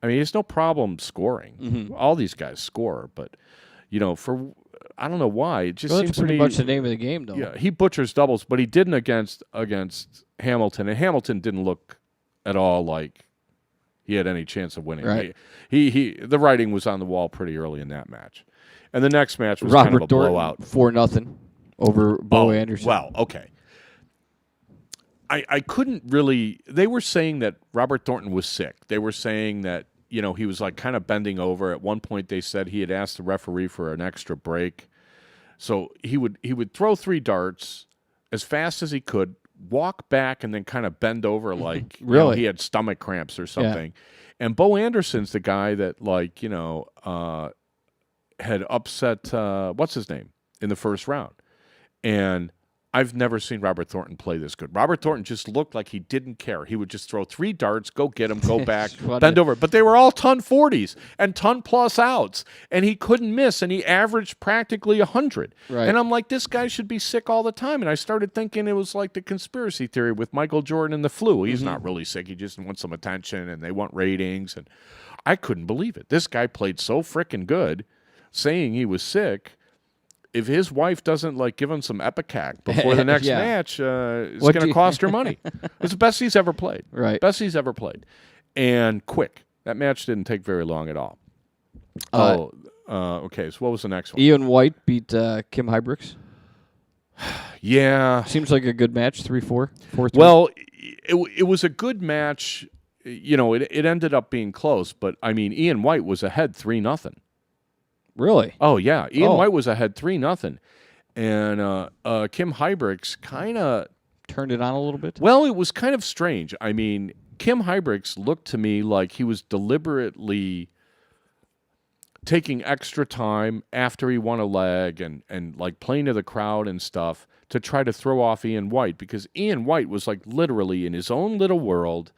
I mean, it's no problem scoring. All these guys score, but I don't know why. It just Well, seems that's to pretty me. much the name of the game, though. Yeah, he butchers doubles, but he didn't against Hamilton, and Hamilton didn't look at all like he had any chance of winning. Right. The writing was on the wall pretty early in that match, and the next match was Robert kind of a Thornton, blowout. 4-0 over Bo Anderson. Well, okay. I couldn't really. They were saying that Robert Thornton was sick. They were saying that he was like kind of bending over. At one point, they said he had asked the referee for an extra break, so he would throw 3 darts as fast as he could, walk back, and then kind of bend over like Really? he had stomach cramps or something. Yeah. And Bo Anderson's the guy that had upset what's his name in the first round, and I've never seen Robert Thornton play this good. Robert Thornton just looked like he didn't care. He would just throw 3 darts, go get him, go back, bend over. But they were all ton 40s and ton plus outs, and he couldn't miss, and he averaged practically 100. Right. And I'm like, this guy should be sick all the time. And I started thinking it was like the conspiracy theory with Michael Jordan and the flu. He's not really sick. He just wants some attention, and they want ratings. And I couldn't believe it. This guy played so frickin' good, saying he was sick. If his wife doesn't give him some Epicac before the next Yeah. match, it's going to cost her money. It's the best he's ever played. Right. Best he's ever played. And quick. That match didn't take very long at all. Okay. So what was the next one? Ian White beat Kim Hybricks. Yeah. Seems like a good match, 3-4, 4-3. Well, it was a good match. It ended up being close, but I mean, Ian White was ahead 3-0. Really? Oh yeah, Ian Oh. White was ahead 3-0, and Kim Hybricks kind of Turned it on a little bit? Well, it was kind of strange. I mean, Kim Hybricks looked to me like he was deliberately taking extra time after he won a leg and like playing to the crowd and stuff to try to throw off Ian White, because Ian White was like literally in his own little world,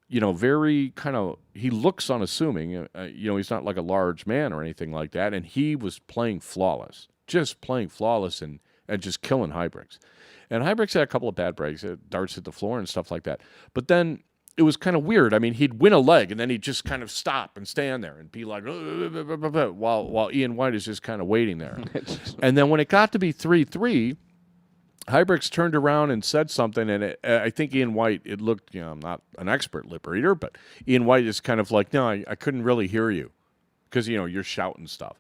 very kind of, he looks unassuming, he's not like a large man or anything like that, and he was playing flawless, just playing flawless and just killing Hybrix. And Hybrix had a couple of bad breaks, darts hit the floor and stuff like that. But then it was kind of weird. I mean, he'd win a leg, and then he'd just kind of stop and stand there and be like, while Ian White is just kind of waiting there. And then when it got to be 3-3, Hybrix turned around and said something, and I think Ian White, it looked, I'm not an expert lip reader, but Ian White is kind of like, no, I couldn't really hear you because, you're shouting stuff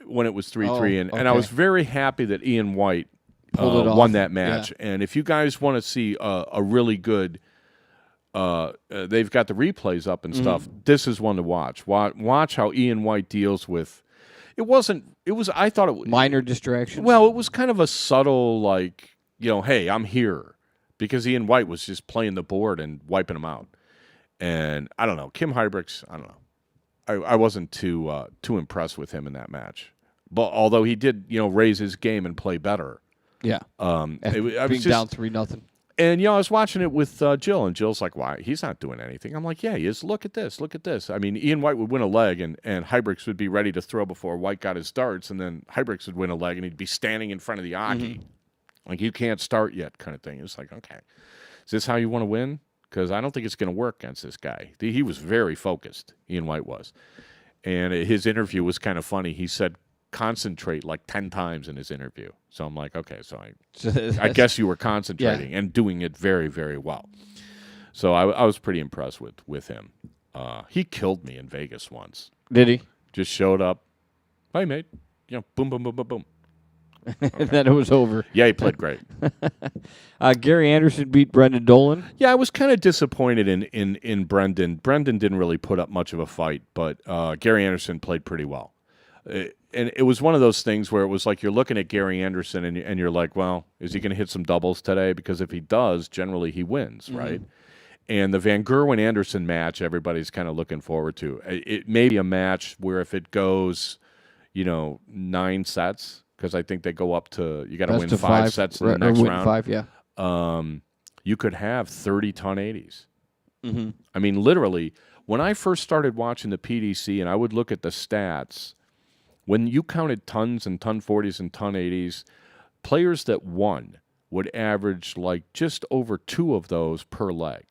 when it was 3-3. And I was very happy that Ian White won that match. Yeah. And if you guys want to see a really good, they've got the replays up and stuff, this is one to watch. Watch how Ian White deals with, I thought it was minor distractions. Well, it was kind of a subtle, like, hey, I'm here, because Ian White was just playing the board and wiping him out. And I don't know, Kim Hybrix, I don't know. I wasn't too impressed with him in that match. But although he did, raise his game and play better. Yeah. I was down 3-0. And, I was watching it with Jill, and Jill's like, why? He's not doing anything. I'm like, yeah, he is. Look at this. Look at this. I mean, Ian White would win a leg, and Hybrix would be ready to throw before White got his darts, and then Hybrix would win a leg, and he'd be standing in front of the Aki. Like, you can't start yet kind of thing. It's like, okay, is this how you want to win? Because I don't think it's going to work against this guy. He was very focused, Ian White was. And his interview was kind of funny. He said, concentrate like 10 times in his interview. So I'm like, okay, so I guess you were concentrating and doing it very, very well. So I was pretty impressed with him. He killed me in Vegas once. Did he? Just showed up. Hey, mate. Boom, boom, boom, boom, boom. Okay. And then it was over. Yeah, he played great. Gary Anderson beat Brendan Dolan. Yeah, I was kind of disappointed in Brendan. Brendan didn't really put up much of a fight, but Gary Anderson played pretty well. And it was one of those things where it was like you're looking at Gary Anderson and you're like, well, is he going to hit some doubles today? Because if he does, generally he wins, right? And the Van Gerwen-Anderson match, everybody's kind of looking forward to. It may be a match where if it goes, 9 sets, because I think they go up to, you got to win 5 sets in the next round. 5, yeah. You could have 30-ton 80s. I mean, literally, when I first started watching the PDC and I would look at the stats, when you counted tons and ton 40s and ton 80s, players that won would average like just over 2 of those per leg.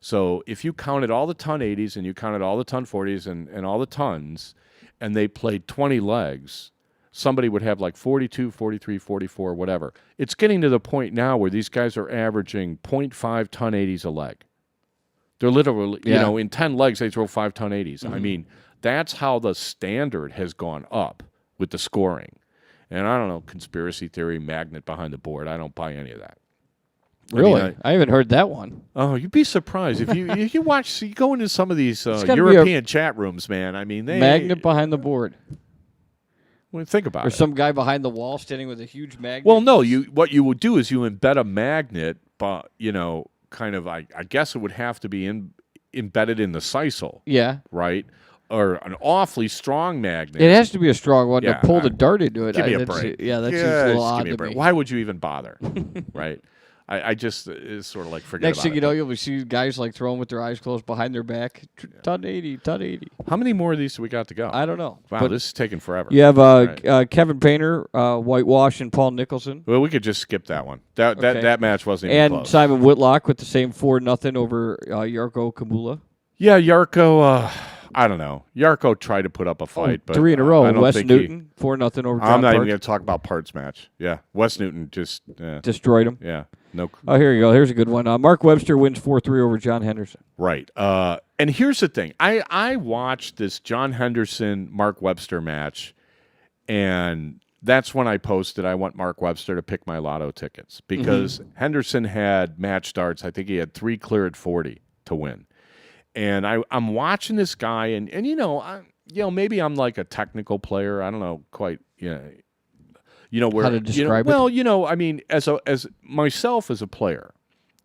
So if you counted all the ton 80s and you counted all the ton 40s and all the tons, and they played 20 legs, somebody would have like 42, 43, 44, whatever. It's getting to the point now where these guys are averaging 0.5 ton 80s a leg. They're literally, in 10 legs, they throw 5 ton 80s. I mean, that's how the standard has gone up with the scoring. And I don't know, conspiracy theory, magnet behind the board. I don't buy any of that. Really? I haven't heard that one. Oh, you'd be surprised if you watch. You go into some of these European chat rooms, man. I mean, magnet behind the board. Well, think about it. Or some guy behind the wall standing with a huge magnet. Well, no. What you would do is you embed a magnet, but kind of. I guess it would have to be embedded in the sisal. Yeah. Right. Or an awfully strong magnet. It has to be a strong one to pull the dart into it. Give me a break. Yeah, that seems a little odd to me. Why would you even bother? Right. I just it's sort of like forget Next about thing it. you know, you'll see guys like throwing with their eyes closed behind their back. Ton 80, ton 80. How many more of these do we got to go? I don't know. Wow, but this is taking forever. You have Kevin Painter, Whitewash, and Paul Nicholson. Well, we could just skip that one. That match wasn't even close. And Simon Whitlock with the same 4-0 over Jarko Kamula. Yeah, Jarko. I don't know. Jarko tried to put up a fight, but 3 in a row. I don't Wes think Newton, 4-0 over John I'm not Park. even going to talk about Parts match. Yeah, Wes Newton just destroyed him. Yeah, no. Oh, here you go. Here's a good one. Mark Webster wins 4-3 over John Henderson. Right. And here's the thing. I watched this John Henderson Mark Webster match, and that's when I posted I want Mark Webster to pick my lotto tickets because Henderson had match starts. I think he had 3 clear at 40 to win. And I'm watching this guy, and maybe I'm like a technical player. I don't know quite, where how to describe it. Well, I mean, as myself as a player,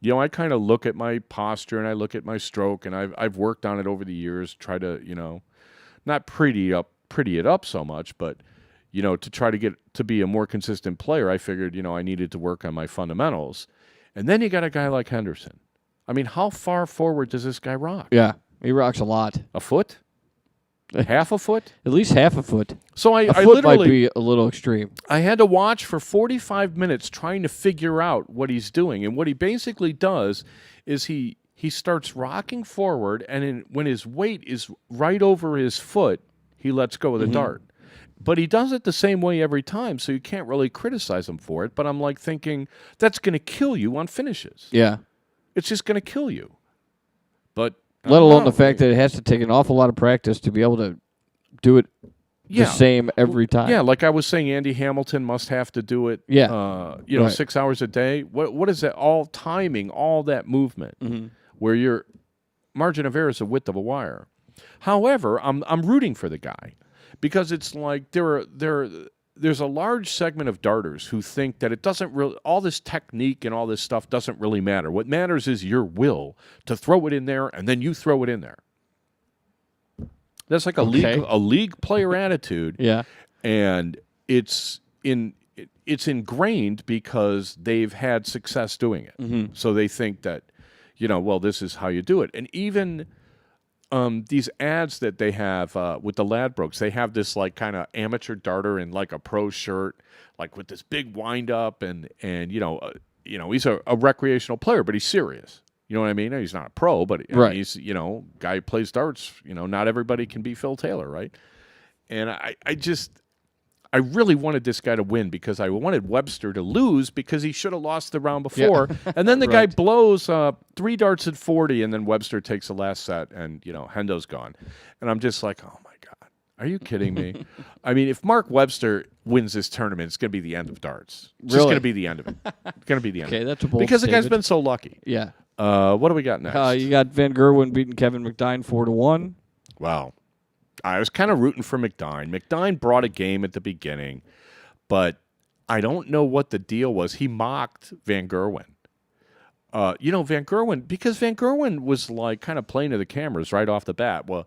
I kind of look at my posture and I look at my stroke, and I've worked on it over the years. Try to, not pretty up pretty it up so much, but to try to get to be a more consistent player, I figured, I needed to work on my fundamentals. And then you got a guy like Henderson. I mean, how far forward does this guy rock? Yeah, he rocks a lot. A foot? Half a foot? At least half a foot. So A I foot literally might be a little extreme. I had to watch for 45 minutes trying to figure out what he's doing. And what he basically does is he starts rocking forward, and when his weight is right over his foot, he lets go of the dart. But he does it the same way every time, so you can't really criticize him for it. But I'm like thinking, that's going to kill you on finishes. Yeah. It's just going to kill you. But Let alone the fact that it has to take an awful lot of practice to be able to do it the same every time. Yeah, like I was saying, Andy Hamilton must have to do it. Yeah. Right. 6 hours a day. What is that? All timing, all that movement, where your margin of error is the width of a wire. However, I'm rooting for the guy because it's like there's a large segment of darters who think that it doesn't really, all this technique and all this stuff doesn't really matter. What matters is your will to throw it in there, and then you throw it in there. That's like a league player attitude. Yeah. And it's ingrained because they've had success doing it. So they think that, this is how you do it. And even these ads that they have with the Ladbrokes, they have this like kind of amateur darter in like a pro shirt, like with this big wind up, and he's a recreational player, but he's serious. You know what I mean? He's not a pro, but I mean, he's guy who plays darts. Not everybody can be Phil Taylor, right? And I really wanted this guy to win because I wanted Webster to lose because he should have lost the round before. Yeah. And then the guy blows 3 darts at 40, and then Webster takes the last set, and, Hendo's gone. And I'm just like, oh, my God, are you kidding me? I mean, if Mark Webster wins this tournament, it's going to be the end of darts. It's just going to be the end of it. It's going to be the end of it. Okay, that's a bold because statement. the guy's been so lucky. Yeah. What do we got next? You got Van Gerwen beating Kevin McDine 4-1. Wow. I was kind of rooting for McDine. McDine brought a game at the beginning, but I don't know what the deal was. He mocked Van Gerwen. Van Gerwen, because Van Gerwen was like kind of playing to the cameras right off the bat. Well,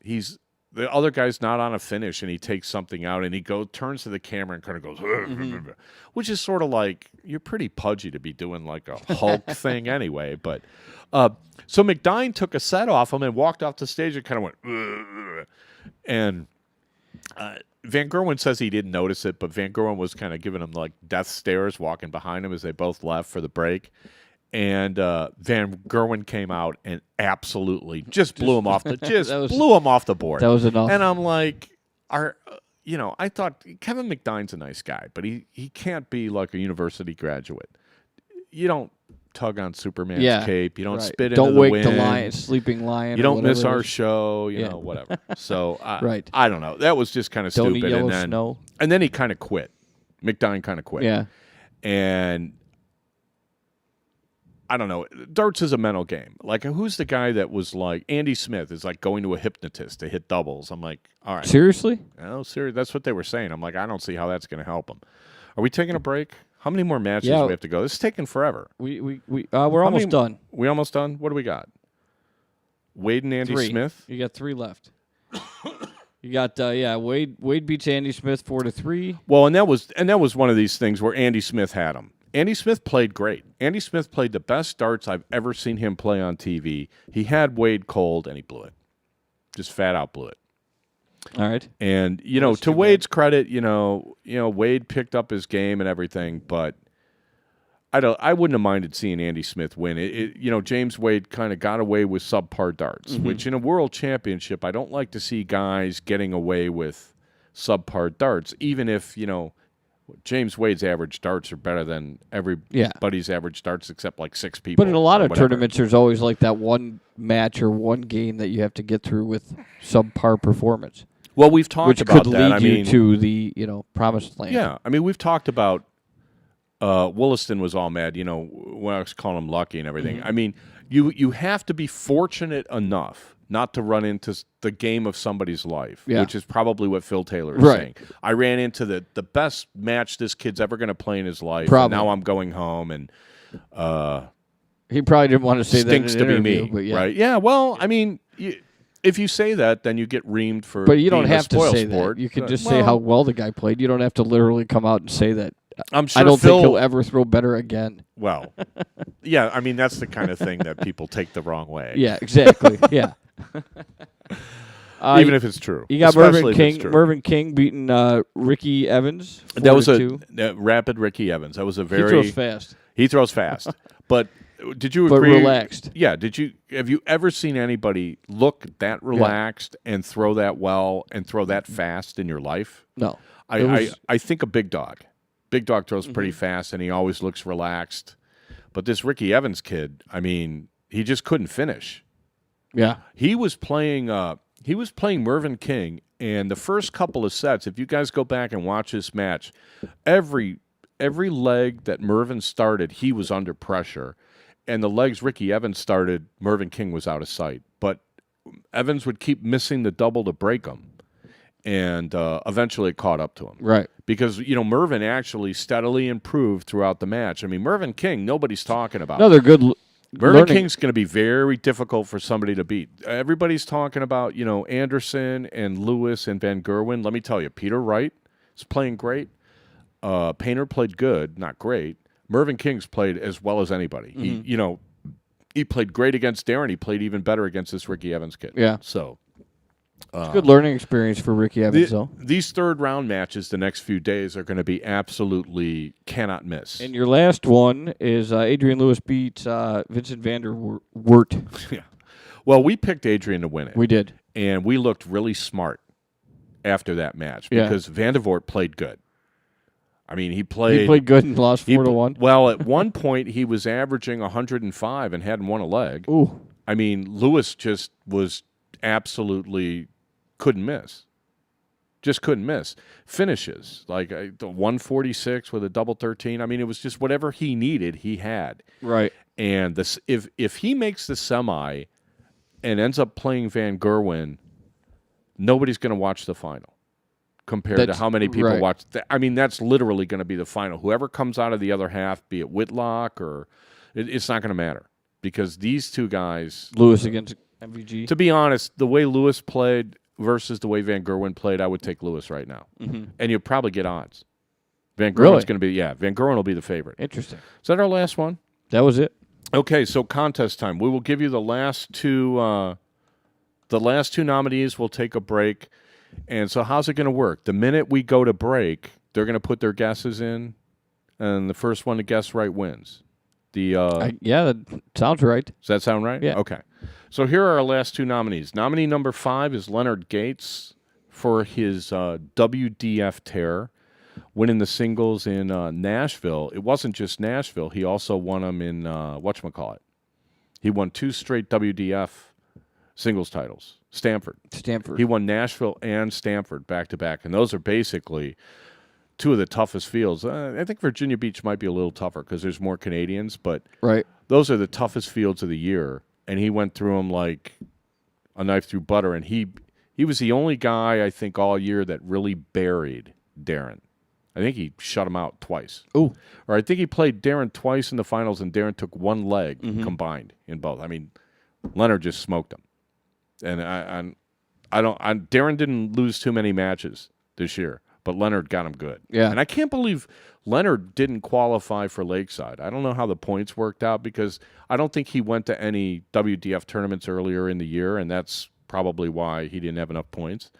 he's the other guy's not on a finish, and he takes something out, and he turns to the camera and kind of goes, which is sort of like, you're pretty pudgy to be doing like a Hulk thing anyway. But so McDine took a set off him and walked off the stage and kind of went, and Van Gerwen says he didn't notice it, but Van Gerwen was kind of giving him like death stares walking behind him as they both left for the break. And Van Gerwen came out and absolutely just blew him off blew him off the board. That was enough. And I'm like, I thought Kevin McDine's a nice guy, but he can't be like a university graduate. You don't tug on Superman's cape. You don't spit into the wind. Don't wake the lion, sleeping lion. You don't miss our show. Whatever. So I don't know. That was just kind of stupid. Don't eat yellow snow. And then he kind of quit. McDine kind of quit. Yeah. And I don't know. Darts is a mental game. Like, who's the guy that was like, Andy Smith is like going to a hypnotist to hit doubles? I'm like, all right. Seriously? No, seriously. That's what they were saying. I'm like, I don't see how that's going to help him. Are we taking a break? How many more matches do we have to go? This is taking forever. We're almost done. We almost done? What do we got? Wade and Andy 3. Smith? You got 3 left. You got Wade beats Andy Smith 4-3. Well, and that was one of these things where Andy Smith had him. Andy Smith played great. Andy Smith played the best darts I've ever seen him play on TV. He had Wade cold, and he blew it. Just fat out blew it. All right. And, to Wade's credit, Wade picked up his game and everything, but I wouldn't have minded seeing Andy Smith win. James Wade kind of got away with subpar darts, which in a world championship, I don't like to see guys getting away with subpar darts, even if, James Wade's average darts are better than everybody's average darts except like 6 people. But in a lot of tournaments, there's always like that one match or one game that you have to get through with subpar performance. Well, we've talked about that. Which could lead you to the promised land. Yeah, I mean, we've talked about Williston was all mad, when I was calling him lucky and everything. I mean, you have to be fortunate enough not to run into the game of somebody's life, which is probably what Phil Taylor is saying. I ran into the best match this kid's ever going to play in his life, and now I'm going home, and he probably didn't want to say stinks that in to an be interview, me, but right? Yeah, well, I mean, If you say that, then you get reamed for. But you don't being a have to spoil say sport. that. You can just say how well the guy played. You don't have to literally come out and say that. I'm sure I don't Phil, think he'll ever throw better again. Well, yeah, I mean that's the kind of thing that people take the wrong way. Yeah, exactly. Yeah. Even if it's true. You got Especially Mervyn if it's King. true. Mervyn King beating Ricky Evans. That was 4-2. a rapid Ricky Evans. That was a He very. throws fast, He throws fast. But did you but agree? relaxed. Yeah. Have you ever seen anybody look that relaxed and throw that well and throw that fast in your life? No. It was- I think a Big Dog. Big Dog throws pretty fast and he always looks relaxed. But this Ricky Evans kid, I mean, he just couldn't finish. Yeah. He was playing Mervyn King, and the first couple of sets, if you guys go back and watch this match, every leg that Mervyn started, he was under pressure. And the legs Ricky Evans started, Mervyn King was out of sight. But Evans would keep missing the double to break him. And eventually it caught up to him. Right. Because, Mervyn actually steadily improved throughout the match. I mean, Mervyn King, nobody's talking about. No, they're good. Mervyn King's going to be very difficult for somebody to beat. Everybody's talking about, Anderson and Lewis and Van Gerwen. Let me tell you, Peter Wright is playing great. Painter played good, not great. Mervyn King's played as well as anybody. He played great against Darren. He played even better against this Ricky Evans kid. Yeah. So It's a good learning experience for Ricky Evans, though. these third round matches the next few days are going to be absolutely cannot miss. And your last one is Adrian Lewis beats Vincent van der Wert. Yeah. Well, we picked Adrian to win it. We did. And we looked really smart after that match Yeah. because Van der Voort played good. I mean, he He played good and lost 4-1. Well, at one point he was averaging 105 and hadn't won a leg. Ooh. I mean, Lewis just was absolutely couldn't miss. Just couldn't miss. Finishes like the 146 with a double 13. I mean, it was just whatever he needed, he had. Right. And this, if he makes the semi and ends up playing Van Gerwen, nobody's going to watch the final compared to That's how many people right. watch. I mean, that's literally going to be the final. Whoever comes out of the other half, be it Whitlock or it's not going to matter because these two guys. Lewis against MVG. To be honest, the way Lewis played versus the way Van Gerwen played, I would take Lewis right now. Mm-hmm. And you'll probably get odds. Van Gerwen's Really? going to be, Van Gerwen will be the favorite. Interesting. Is that our last one? That was it. Okay, so contest time. We will give you the last two nominees. We'll take a break. And so how's it going to work? The minute we go to break, they're going to put their guesses in, and the first one to guess right wins. Yeah, that sounds right. Does that sound right? Yeah. Okay. So here are our last two nominees. Nominee number 5 is Leonard Gates for his WDF tear, winning the singles in Nashville. It wasn't just Nashville. He also won them in whatchamacallit. He won 2 straight WDF singles titles. Stanford. He won Nashville and Stanford back-to-back, and those are basically two of the toughest fields. I think Virginia Beach might be a little tougher because there's more Canadians, but Right. those are the toughest fields of the year, and he went through them like a knife through butter, and he was the only guy, I think, all year that really buried Darren. I think he shut him out twice. Ooh. Or I think he played Darren twice in the finals, and Darren took one leg combined in both. I mean, Leonard just smoked him. And Darren didn't lose too many matches this year, but Leonard got him good. Yeah. And I can't believe Leonard didn't qualify for Lakeside. I don't know how the points worked out because I don't think he went to any WDF tournaments earlier in the year, and that's probably why he didn't have enough points.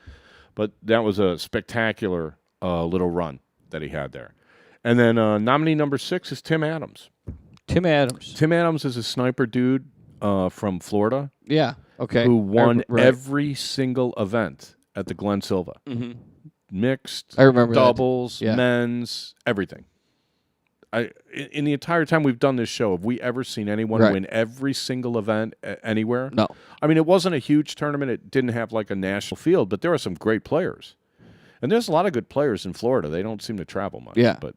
But that was a spectacular little run that he had there. And then nominee number 6 is Tim Adams. Tim Adams. Tim Adams is a sniper dude from Florida. Yeah. Okay. Who won Right. every single event at the Glen Silva. Mm-hmm. Mixed, I remember that. doubles, Yeah. men's, everything. In the entire time we've done this show, have we ever seen anyone Right. win every single event anywhere? No. I mean, it wasn't a huge tournament. It didn't have like a national field, but there are some great players. And there's a lot of good players in Florida. They don't seem to travel much. Yeah. But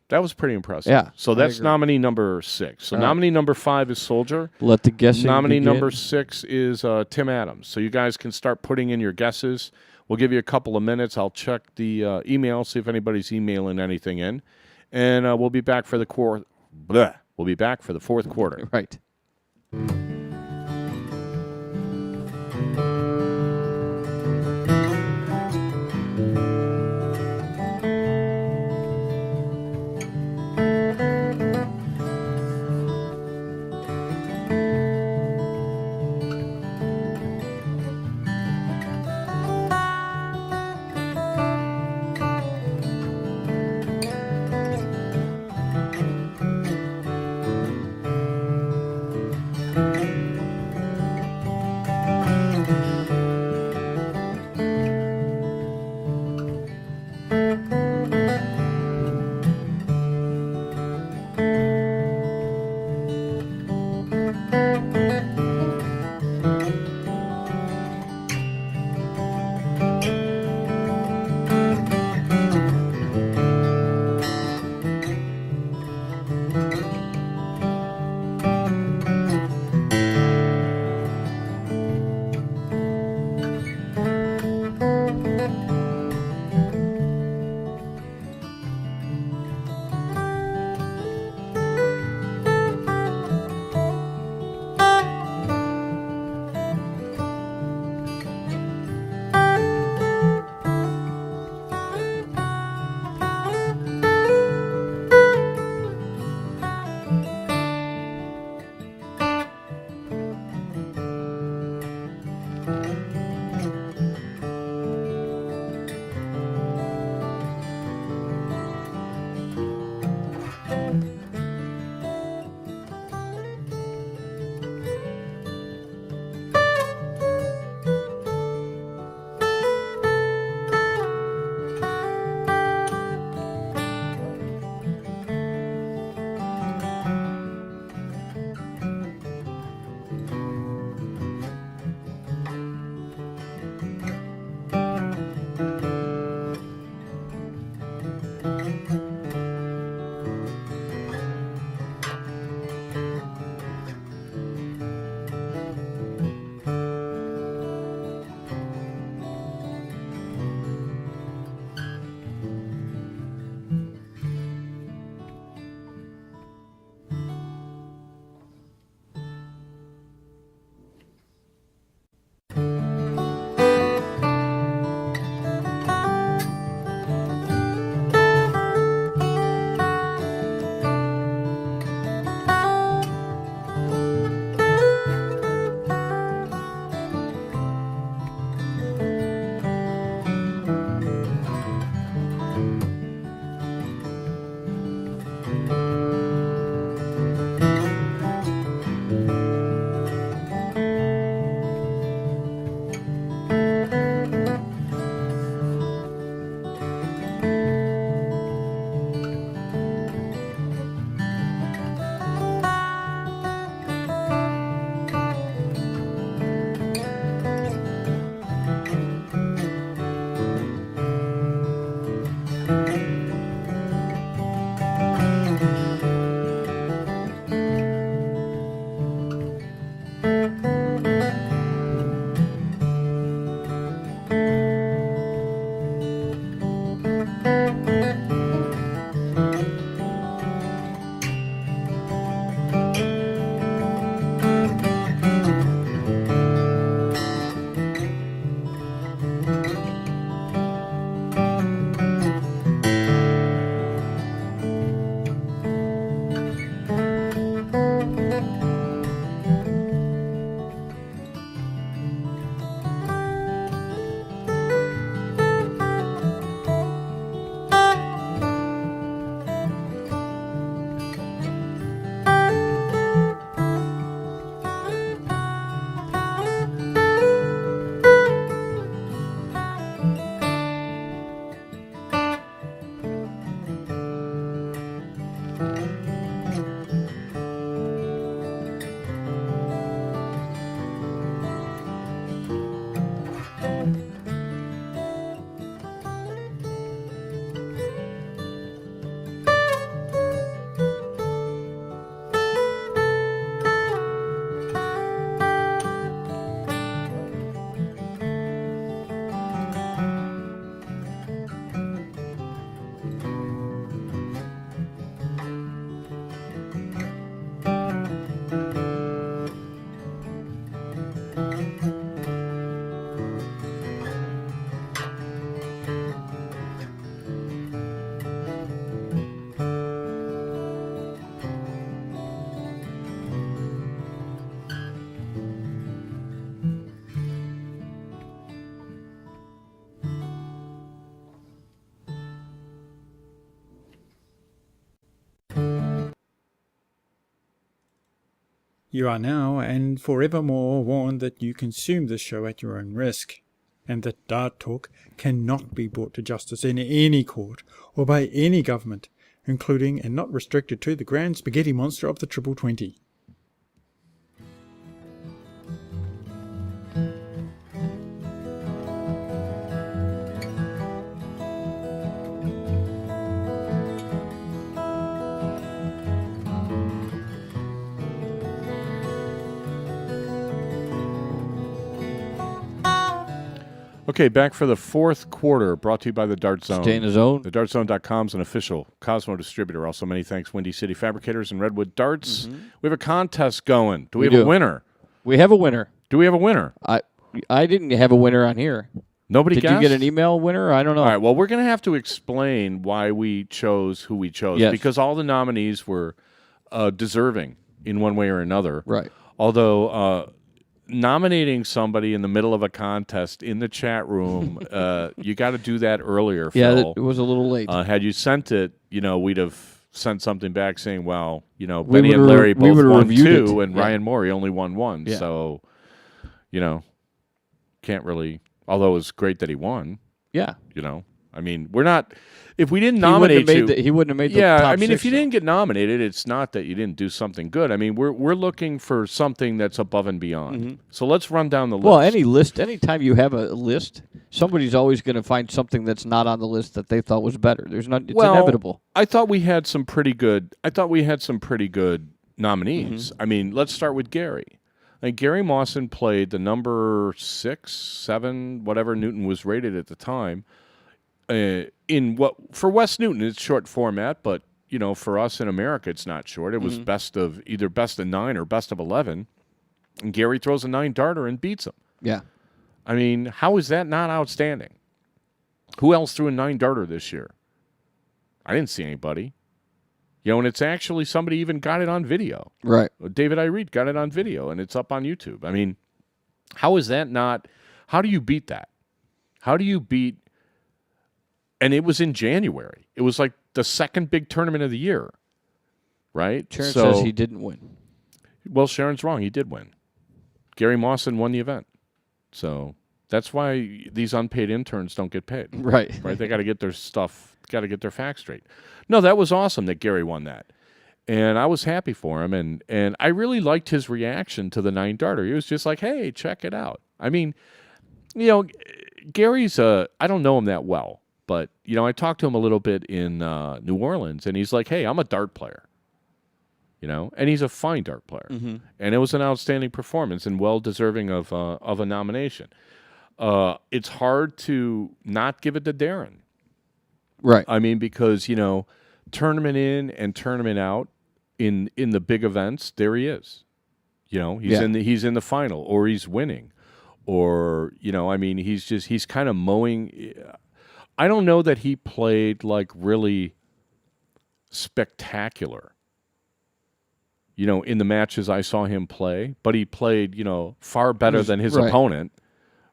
that was pretty impressive. Yeah, So I that's agree. nominee number 6. So All right. nominee number 5 is Soldier. Let the guessing Nominee begin. number 6 is Tim Adams. So you guys can start putting in your guesses. We'll give you a couple of minutes. I'll check the email, see if anybody's emailing anything in, and we'll be back for the We'll be back for the fourth quarter. Right. You are now and forevermore warned that you consume this show at your own risk, and that Dart Talk cannot be brought to justice in any court or by any government, including and not restricted to the grand spaghetti monster of the Triple 20. Okay, back for the fourth quarter, brought to you by the Dart Zone. Stay in the zone. The DartZone.com is an official Cosmo distributor. Also, many thanks, Windy City Fabricators and Redwood Darts. We have a contest going. Do we have a winner? We have a winner. Do we have a winner? I didn't have a winner on here. Nobody Did guessed? you get an email winner? I don't know. All right, well, we're going to have to explain why we chose who we chose. Yes. Because all the nominees were deserving in one way or another. Right. Although nominating somebody in the middle of a contest in the chat room, you got to do that earlier, Yeah, Phil. it was a little late. Had you sent it, we'd have sent something back saying, well, We Benny and would've- Larry we both would've won reviewed 2, it. and Yeah. Ryan Morey only won 1. Yeah. So, can't really, although it was great that he won, yeah. I mean, we're not, if we didn't He wouldn't nominate have you. made he wouldn't have made the Yeah, top I mean, if six, you though. didn't get nominated, it's not that you didn't do something good. I mean, we're looking for something that's above and beyond. So let's run down the list. Well, any list, anytime you have a list, somebody's always going to find something that's not on the list that they thought was better. It's inevitable. I thought we had some pretty good. Nominees. I mean, let's start with Gary. Gary Mawson played the number 6, 7, whatever Newton was rated at the time. In what for West Newton, it's short format, but for us in America, it's not short. It was either best of 9 or best of 11, and Gary throws a 9 darter and beats him. Yeah. I mean, how is that not outstanding? Who else threw a 9 darter this year? I didn't see anybody. And it's actually somebody even got it on video. Right. David Ireet got it on video, and it's up on YouTube. I mean, how is that not? How do you beat that? How do you beat? And it was in January. It was like the second big tournament of the year, right? Sharon says he didn't win. Well, Sharon's wrong. He did win. Gary Mawson won the event. So that's why these unpaid interns don't get paid. Right. Right? They got to get their stuff, got to get their facts straight. No, that was awesome that Gary won that. And I was happy for him. And I really liked his reaction to the 9 darter. He was just like, hey, check it out. I mean, Gary's, I don't know him that well. But, I talked to him a little bit in New Orleans, and he's like, hey, I'm a dart player. And he's a fine dart player. And it was an outstanding performance and well-deserving of a nomination. It's hard to not give it to Darren. Right. I mean, because, tournament in and tournament out in the big events, there he is. He's in the final, or he's winning. Or, I mean, he's kind of mowing. I don't know that he played like really spectacular, in the matches I saw him play, but he played, far better than his opponent,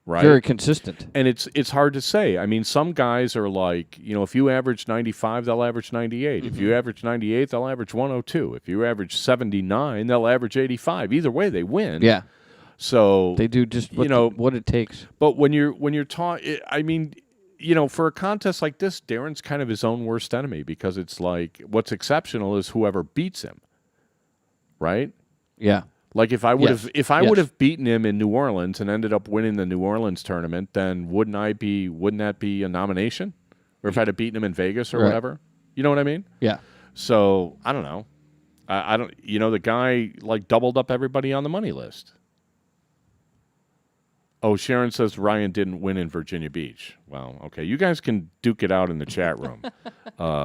right? Very consistent. And it's hard to say. I mean, some guys are like, if you average 95, they'll average 98. If you average 98, they'll average 102. If you average 79, they'll average 85. Either way, they win. Yeah. So They do just what it takes. But when you're taught, I mean, for a contest like this, Darren's kind of his own worst enemy, because it's like what's exceptional is whoever beats him, right? Yeah. Like if I would have Yes. would have beaten him in New Orleans and ended up winning the New Orleans tournament, then wouldn't that be a nomination? Or if I'd have beaten him in Vegas or Right. whatever, you know what I mean? Yeah. So I don't know. I don't. The guy like doubled up everybody on the money list. Oh, Sharon says Ryan didn't win in Virginia Beach. Well, okay. You guys can duke it out in the chat room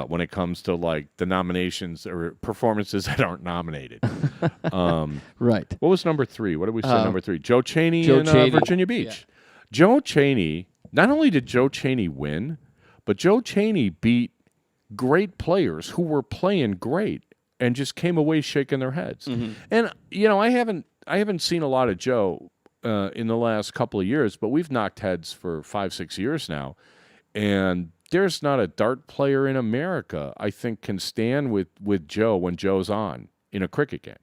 when it comes to like the nominations or performances that aren't nominated. Right. What was number 3? What did we say number 3? Joe Cheney in Cheney. Virginia Beach. Yeah. Joe Cheney, not only did Joe Cheney win, but Joe Cheney beat great players who were playing great and just came away shaking their heads. And, I haven't seen a lot of Joe in the last couple of years, but we've knocked heads for 5-6 years now, and there's not a dart player in America I think can stand with Joe when Joe's on in a cricket game.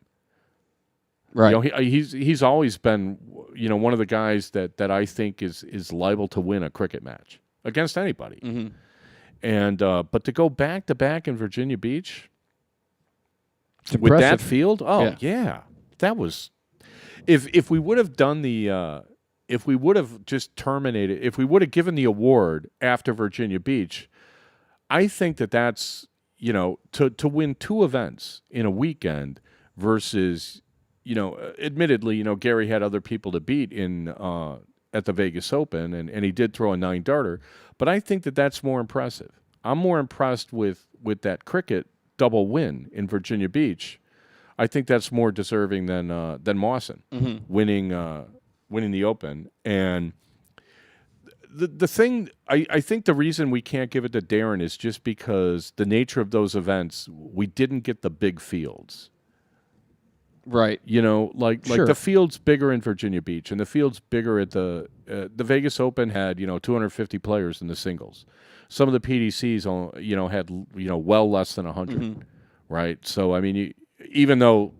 Right. You know, he's always been, you know, one of the guys that I think is liable to win a cricket match against anybody. Mm-hmm. And but to go back to back in Virginia Beach It's with that impressive. field, yeah, that was. If we would have done the, if we would have just terminated, if we would have given the award after Virginia Beach, I think that's, you know, to win 2 events in a weekend versus, you know, admittedly, you know, Gary had other people to beat in at the Vegas Open, and he did throw a 9-darter, but I think that's more impressive. I'm more impressed with that cricket double win in Virginia Beach. I think that's more deserving than Mawson winning the Open. And the thing, I think the reason we can't give it to Darren is just because the nature of those events, we didn't get the big fields. Right. You know, like Sure. the field's bigger in Virginia Beach, and the field's bigger at the Vegas Open had, you know, 250 players in the singles. Some of the PDCs, you know, had, you know, well less than 100, right? So I mean, even though,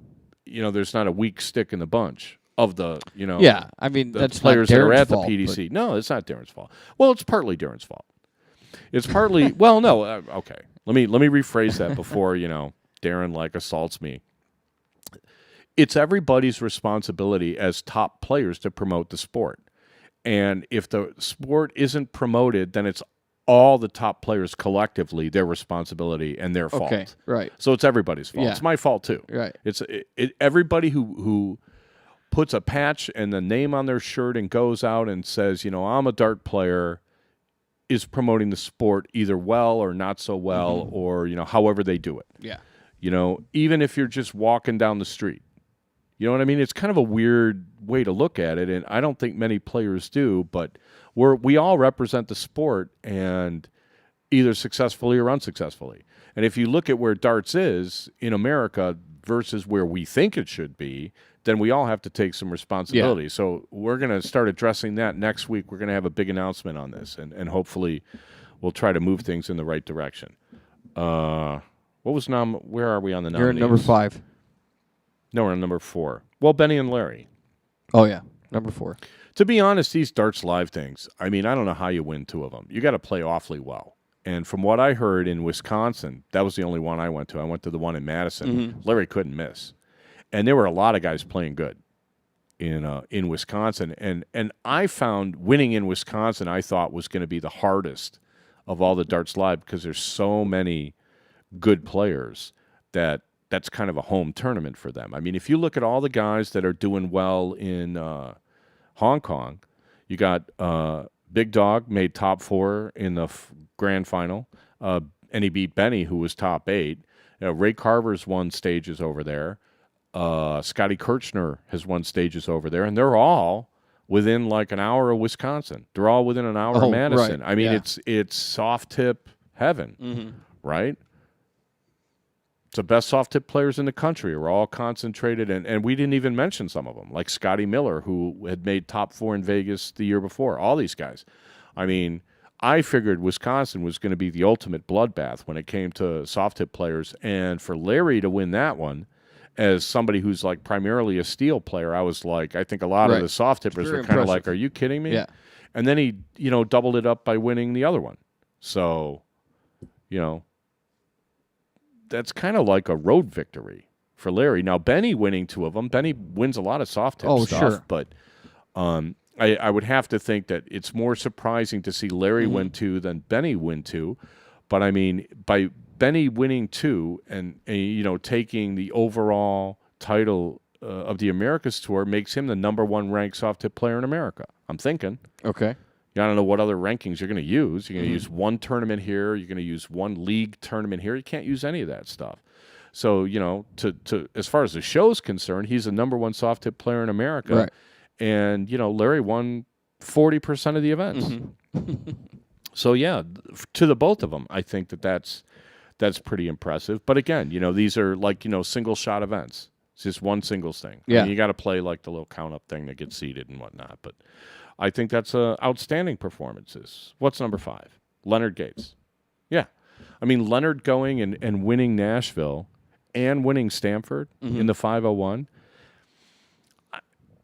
you know, there's not a weak stick in the bunch of the, you know, Yeah, I mean the that's players not that are Darren's at fault, the PDC. No, it's not Darren's fault. Well, it's partly Darren's fault. It's partly well, no, okay. Let me rephrase that before, you know, Darren like assaults me. It's everybody's responsibility as top players to promote the sport. And if the sport isn't promoted, then it's all the top players collectively, their responsibility and their fault. Okay, right. So it's everybody's fault. Yeah. It's my fault too. Right. It's everybody who puts a patch and the name on their shirt and goes out and says, you know, I'm a dart player, is promoting the sport either well or not so well, or, you know, however they do it. Yeah. You know, even if you're just walking down the street. You know what I mean? It's kind of a weird way to look at it, and I don't think many players do, but we all represent the sport, and either successfully or unsuccessfully. And if you look at where darts is in America versus where we think it should be, then we all have to take some responsibility. Yeah. So we're going to start addressing that next week. We're going to have a big announcement on this, and hopefully we'll try to move things in the right direction. Where are we on the nominees? You're at number 5. No, we're on number 4. Well, Benny and Larry. Oh yeah, number 4. To be honest, these Darts Live things, I mean, I don't know how you win 2 of them. You got to play awfully well. And from what I heard in Wisconsin, that was the only one I went to. I went to the one in Madison. Larry couldn't miss. And there were a lot of guys playing good in Wisconsin. And I found winning in Wisconsin, I thought, was going to be the hardest of all the Darts Live because there's so many good players that's kind of a home tournament for them. I mean, if you look at all the guys that are doing well in Hong Kong, you got Big Dog made top 4 in the grand final, and he beat Benny, who was top 8. Ray Carver's won stages over there. Scotty Kirchner has won stages over there, and they're all within like an hour of Wisconsin. They're all within an hour of Madison. Right. I mean, Yeah. it's soft tip heaven, right? It's the best soft tip players in the country are all concentrated, and we didn't even mention some of them, like Scotty Miller, who had made top 4 in Vegas the year before. All these guys. I mean, I figured Wisconsin was going to be the ultimate bloodbath when it came to soft tip players, and for Larry to win that one, as somebody who's like primarily a steel player, I was like, I think a lot of Right. the soft tippers Very were kind of impressive. like, are you kidding me? Yeah. And then he, you know, doubled it up by winning the other one. So, you know, that's kind of like a road victory for Larry. Now, Benny winning 2 of them. Benny wins a lot of soft tip stuff, sure. but I would have to think that it's more surprising to see Larry win 2 than Benny win 2. But I mean, by Benny winning 2 and you know, taking the overall title of the Americas Tour makes him the number 1 ranked soft tip player in America. I'm thinking. Okay. I don't know what other rankings you're going to use. You're going to use one tournament here. You're going to use one league tournament here. You can't use any of that stuff. So, you know, to as far as the show's concerned, he's the number 1 soft tip player in America. Right. And, you know, Larry won 40% of the events. So, yeah, to the both of them, I think that's pretty impressive. But again, you know, these are like, you know, single shot events. It's just one singles thing. Yeah. I mean, you got to play like the little count up thing to get seeded and whatnot. But I think that's outstanding performances. What's number 5? Leonard Gates. Yeah. I mean, Leonard going and winning Nashville and winning Stanford in the 501.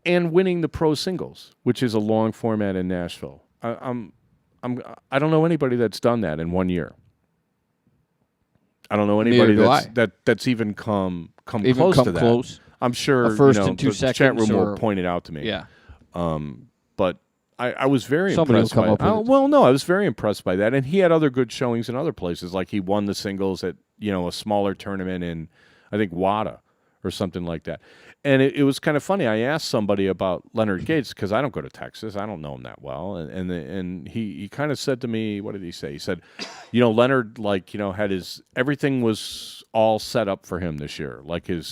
and winning the pro singles, which is a long format in Nashville. I don't know anybody that's done that in 1 year. I don't know anybody that's even come close to that. Close. I'm sure A first and 2 the seconds chat room or, will point it out to me. Yeah. But I was very Somebody impressed will come by up with it. Well, no, I was very impressed by that. And he had other good showings in other places. Like he won the singles at, a smaller tournament in, I think, WADA or something like that. And it was kind of funny. I asked somebody about Leonard Gates because I don't go to Texas. I don't know him that well. And he kind of said to me, what did he say? He said, Leonard, had everything was all set up for him this year. Like he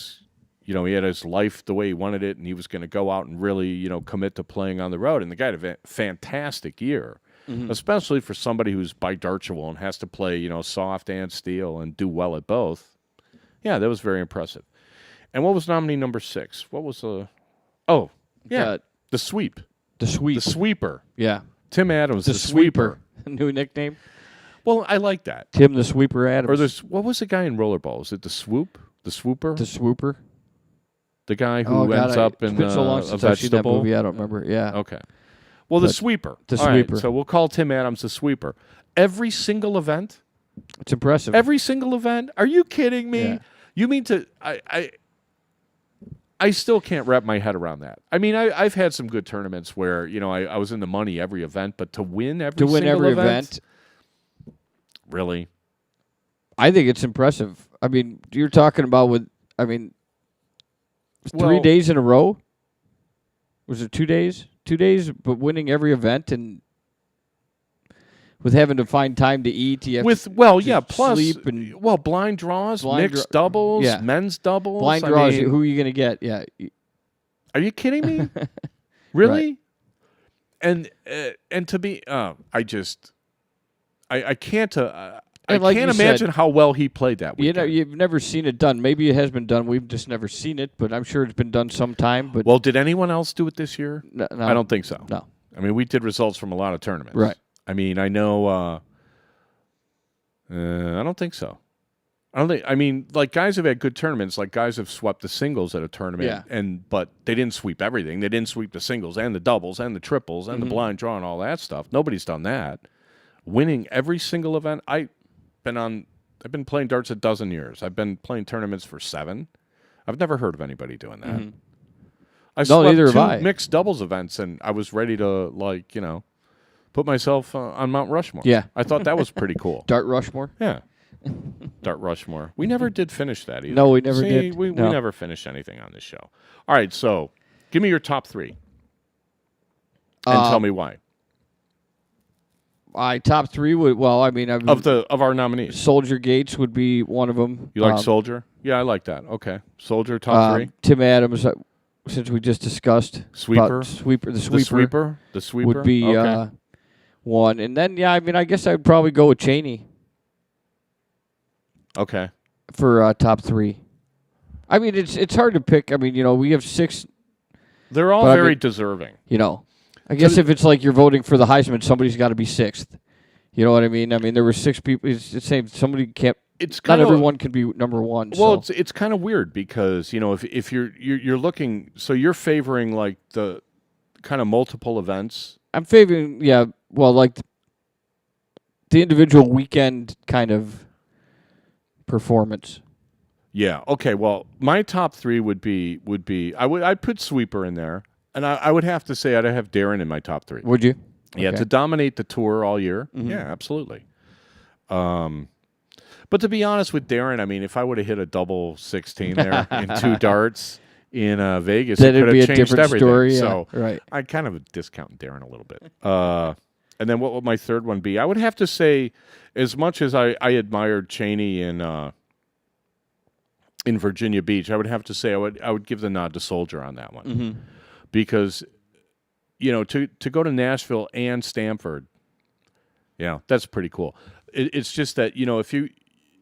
had his life the way he wanted it, and he was going to go out and really, commit to playing on the road. And the guy had a fantastic year, especially for somebody who's bidarchable and has to play, soft and steel and do well at both. Yeah, that was very impressive. And what was nominee number 6? What was the? Oh, yeah, the sweep. The sweep. The sweeper. Yeah. Tim Adams, The the sweeper. New nickname. Well, I like that. Tim the Sweeper Adams. Or what was the guy in rollerball? Was it the swoop? The swooper? The Swooper. The guy who ends up in it's been so long since I've seen that vegetable? movie. I don't remember. Yeah. Okay. Well, the sweeper. The All right, sweeper. so we'll call Tim Adams the sweeper. Every single event? It's impressive. Every single event? Are you kidding me? Yeah. You mean to... I still can't wrap my head around that. I mean, I've had some good tournaments where, I was in the money every event, but to win every event? Really? I think it's impressive. I mean, you're talking about 3 days in a row? Was it 2 days? 2 days, but winning every event and with having to find time to eat. You have plus sleep and blind draws, mixed doubles, men's doubles. Blind draws, who are you going to get? Yeah. Are you kidding me? Really? Right. And to be, I can't. I can't imagine how well he played that weekend. You've never seen it done. Maybe it has been done. We've just never seen it, but I'm sure it's been done sometime. But well, did anyone else do it this year? No, I don't think so. No. I mean, we did results from a lot of tournaments. Right. I mean, I know. I don't think so. Guys have had good tournaments. Like guys have swept the singles at a tournament, but they didn't sweep everything. They didn't sweep the singles and the doubles and the triples and the blind draw and all that stuff. Nobody's done that. Winning every single event. I've been playing darts a dozen years. I've been playing tournaments for 7. I've never heard of anybody doing that. Mm-hmm. I swept 2 mixed doubles events, and I was ready to put myself on Mount Rushmore. Yeah. I thought that was pretty cool. Dart Rushmore? Yeah. Dart Rushmore. We never did finish that either. No, we never did. We never finished anything on this show. All right, so give me your top 3 and tell me why. Top 3 would of our nominees. Soldier Gates would be one of them. You like Soldier? Yeah, I like that. Okay, Soldier top 3. Tim Adams, since we just discussed Sweeper, the sweeper would be okay. one, and then I guess I'd probably go with Cheney. Okay. For top 3. I mean, it's hard to pick. I mean, we have 6. They're all very deserving. I guess if it's like you're voting for the Heisman, somebody's got to be 6th. You know what I mean? I mean, there were 6 people. It's the same. Somebody can't. Not everyone can be number 1. Well, so. it's kind of weird because if you're looking, so you're favoring like the kind of multiple events. I'm favoring, like the individual weekend kind of performance. Yeah. Okay. Well, my top 3 would be I'd put Sweeper in there. And I would have to say I'd have Darren in my top 3. Would you? Yeah, to dominate the tour all year. Mm-hmm. Yeah, absolutely. But to be honest with Darren, I mean, if I would have hit a double 16 there in 2 darts in Vegas, it could have changed everything. Story, so right. I kind of discount Darren a little bit. And then what would my third one be? I would have to say, as much as I admired Cheney in Virginia Beach, I would have to say I would give the nod to Soldier on that one. Mm-hmm. Because, to go to Nashville and Stanford, that's pretty cool. It's just that, if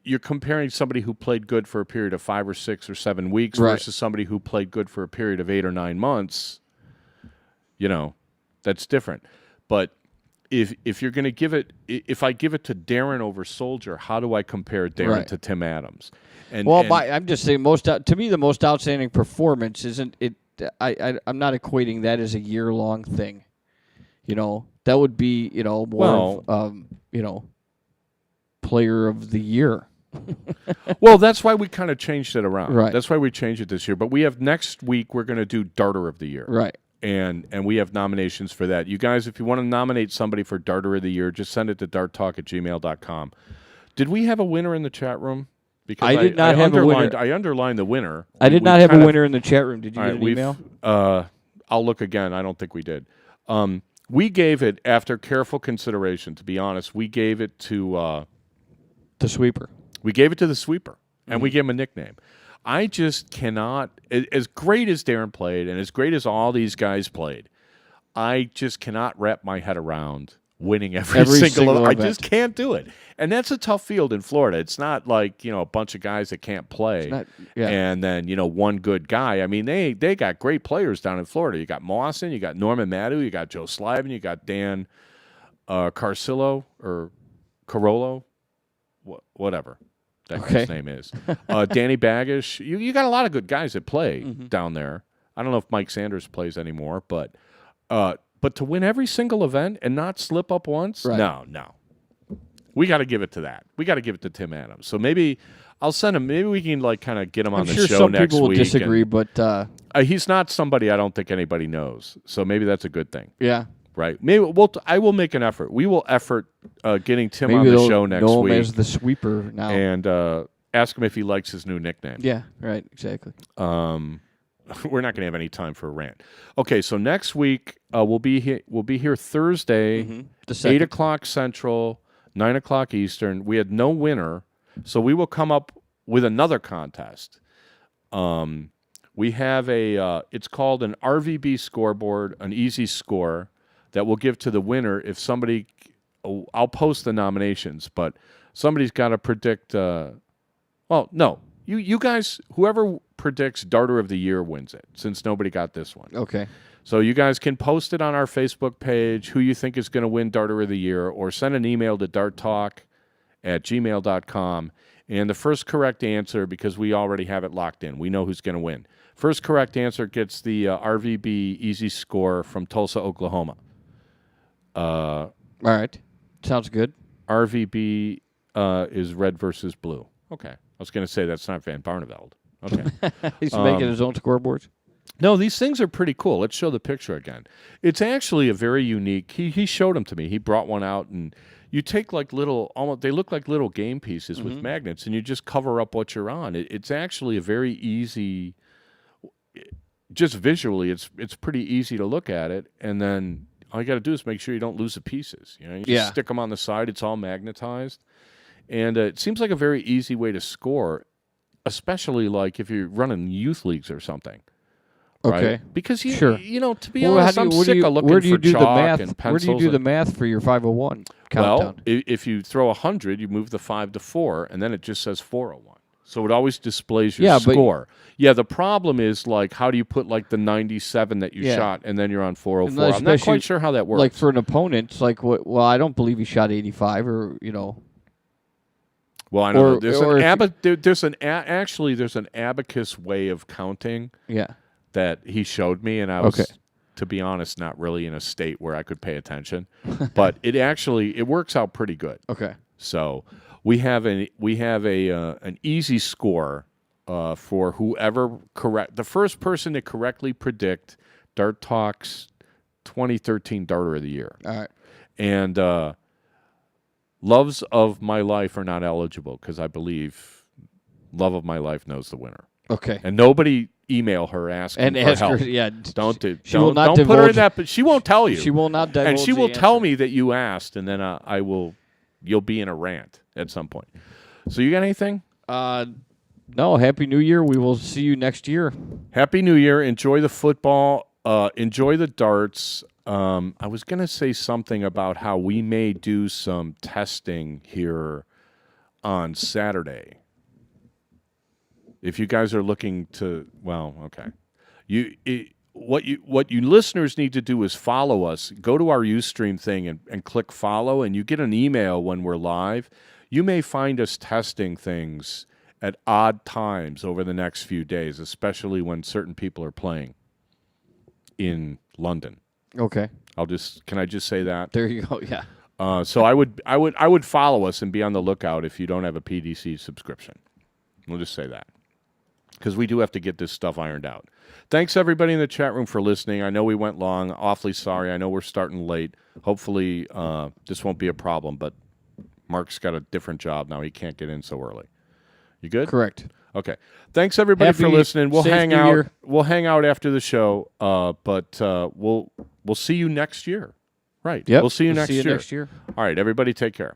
you're comparing somebody who played good for a period of 5 or 6 or 7 weeks versus somebody who played good for a period of 8 or 9 months, that's different. But if you're going to give it, if I give it to Darren over Soldier, how do I compare Darren to Tim Adams? I'm just saying, to me, the most outstanding performance isn't it. I'm not equating that as a year-long thing. That would be more of, player of the year. Well, that's why we kind of changed it around. Right. That's why we changed it this year. But we have next week we're going to do Darter of the Year. Right. And we have nominations for that. You guys, if you want to nominate somebody for Darter of the Year, just send it to darttalk@gmail.com. Did we have a winner in the chat room? Because I did not have a winner. I underlined the winner. I did not have a winner in the chat room. Did you get an email? I'll look again. I don't think we did. We gave it, after careful consideration, to be honest, we gave it to the sweeper. We gave it to the sweeper, and we gave him a nickname. I just cannot, as great as Darren played and as great as all these guys played, I just cannot wrap my head around winning every single event. I just can't do it. And that's a tough field in Florida. It's not like, a bunch of guys that can't play and then, one good guy. I mean, they got great players down in Florida. You got Mawson, you got Norman Madu, you got Joe Slavin, you got Dan Carcillo or Carollo, whatever that guy's name is. Danny Baggish. You got a lot of good guys that play down there. I don't know if Mike Sanders plays anymore, but to win every single event and not slip up once, no. We got to give it to that. We got to give it to Tim Adams. So maybe I'll send him. Maybe we can kind of get him on the show next week. I'm sure some people will disagree, but he's not somebody I don't think anybody knows. So maybe that's a good thing. Yeah. Right. Maybe I will make an effort. We will effort getting Tim on the show next know week. Him as the sweeper now. And ask him if he likes his new nickname. Yeah. Right. Exactly. We're not going to have any time for a rant. Okay, so next week we'll be here Thursday, 8 o'clock Central, 9 o'clock Eastern. We had no winner, so we will come up with another contest. We have it's called an RVB scoreboard, an easy score that we'll give to the winner if somebody. I'll post the nominations, but somebody's got to predict. No. You guys, whoever predicts Darter of the Year wins it, since nobody got this one. Okay. So you guys can post it on our Facebook page, who you think is going to win Darter of the Year, or send an email to darttalk@gmail.com. And the first correct answer, because we already have it locked in, we know who's going to win. First correct answer gets the RVB Easy Score from Tulsa, Oklahoma. All right. Sounds good. RVB is red versus blue. Okay. I was going to say that's not Van Barneveld. Okay. He's making his own scoreboards? No, these things are pretty cool. Let's show the picture again. It's actually a very unique. He showed them to me. He brought one out, and you take like little, they look like little game pieces with magnets, and you just cover up what you're on. It's actually a very easy, just visually, it's pretty easy to look at it, and then all you got to do is make sure you don't lose the pieces. You just stick them on the side. It's all magnetized. And it seems like a very easy way to score, especially like if you're running youth leagues or something. Okay. Right? Because, to be well, honest, I'm sick of looking for chalk and pencils. Where do you do the math for your 501 countdown? Well, if you throw 100, you move the 5 to 4, and then it just says 401. So it always displays your score. The problem is, like, how do you put, like, the 97 that you shot, and then you're on 404? I'm not quite sure how that works. Like, for an opponent, it's like, well, I don't believe he shot 85 or, Well, I know there's an abacus way of counting. Yeah. That he showed me, and I was, to be honest, not really in a state where I could pay attention. But it works out pretty good. Okay. So we have an easy score for whoever the first person to correctly predict Dart Talk's 2013 Darter of the Year. All right. And Loves of My Life are not eligible because I believe Love of My Life knows the winner. Okay. And nobody email her asking for help. Her, don't put her in that. But she won't tell you. She will not divulge. And she will tell me that you asked, and then you'll be in a rant at some point. So you got anything? No. Happy New Year. We will see you next year. Happy New Year. Enjoy the football. Enjoy the darts. I was going to say something about how we may do some testing here on Saturday. If you guys are looking to, okay. What you listeners need to do is follow us. Go to our Ustream thing and click follow, and you get an email when we're live. You may find us testing things at odd times over the next few days, especially when certain people are playing. in London. Okay. Can I just say that? There you go. Yeah. So I would follow us and be on the lookout if you don't have a PDC subscription. We'll just say that, because we do have to get this stuff ironed out. Thanks everybody in the chat room for listening. I know we went long. Awfully sorry. I know we're starting late. Hopefully this won't be a problem. But Mark's got a different job now. He can't get in so early. You good? Correct. Okay. Thanks everybody for listening. We'll safe hang New out. Year. We'll hang out after the show. But we'll see you next year. Right. Yep. We'll see you We'll next see you year. next year. All right. Everybody, take care.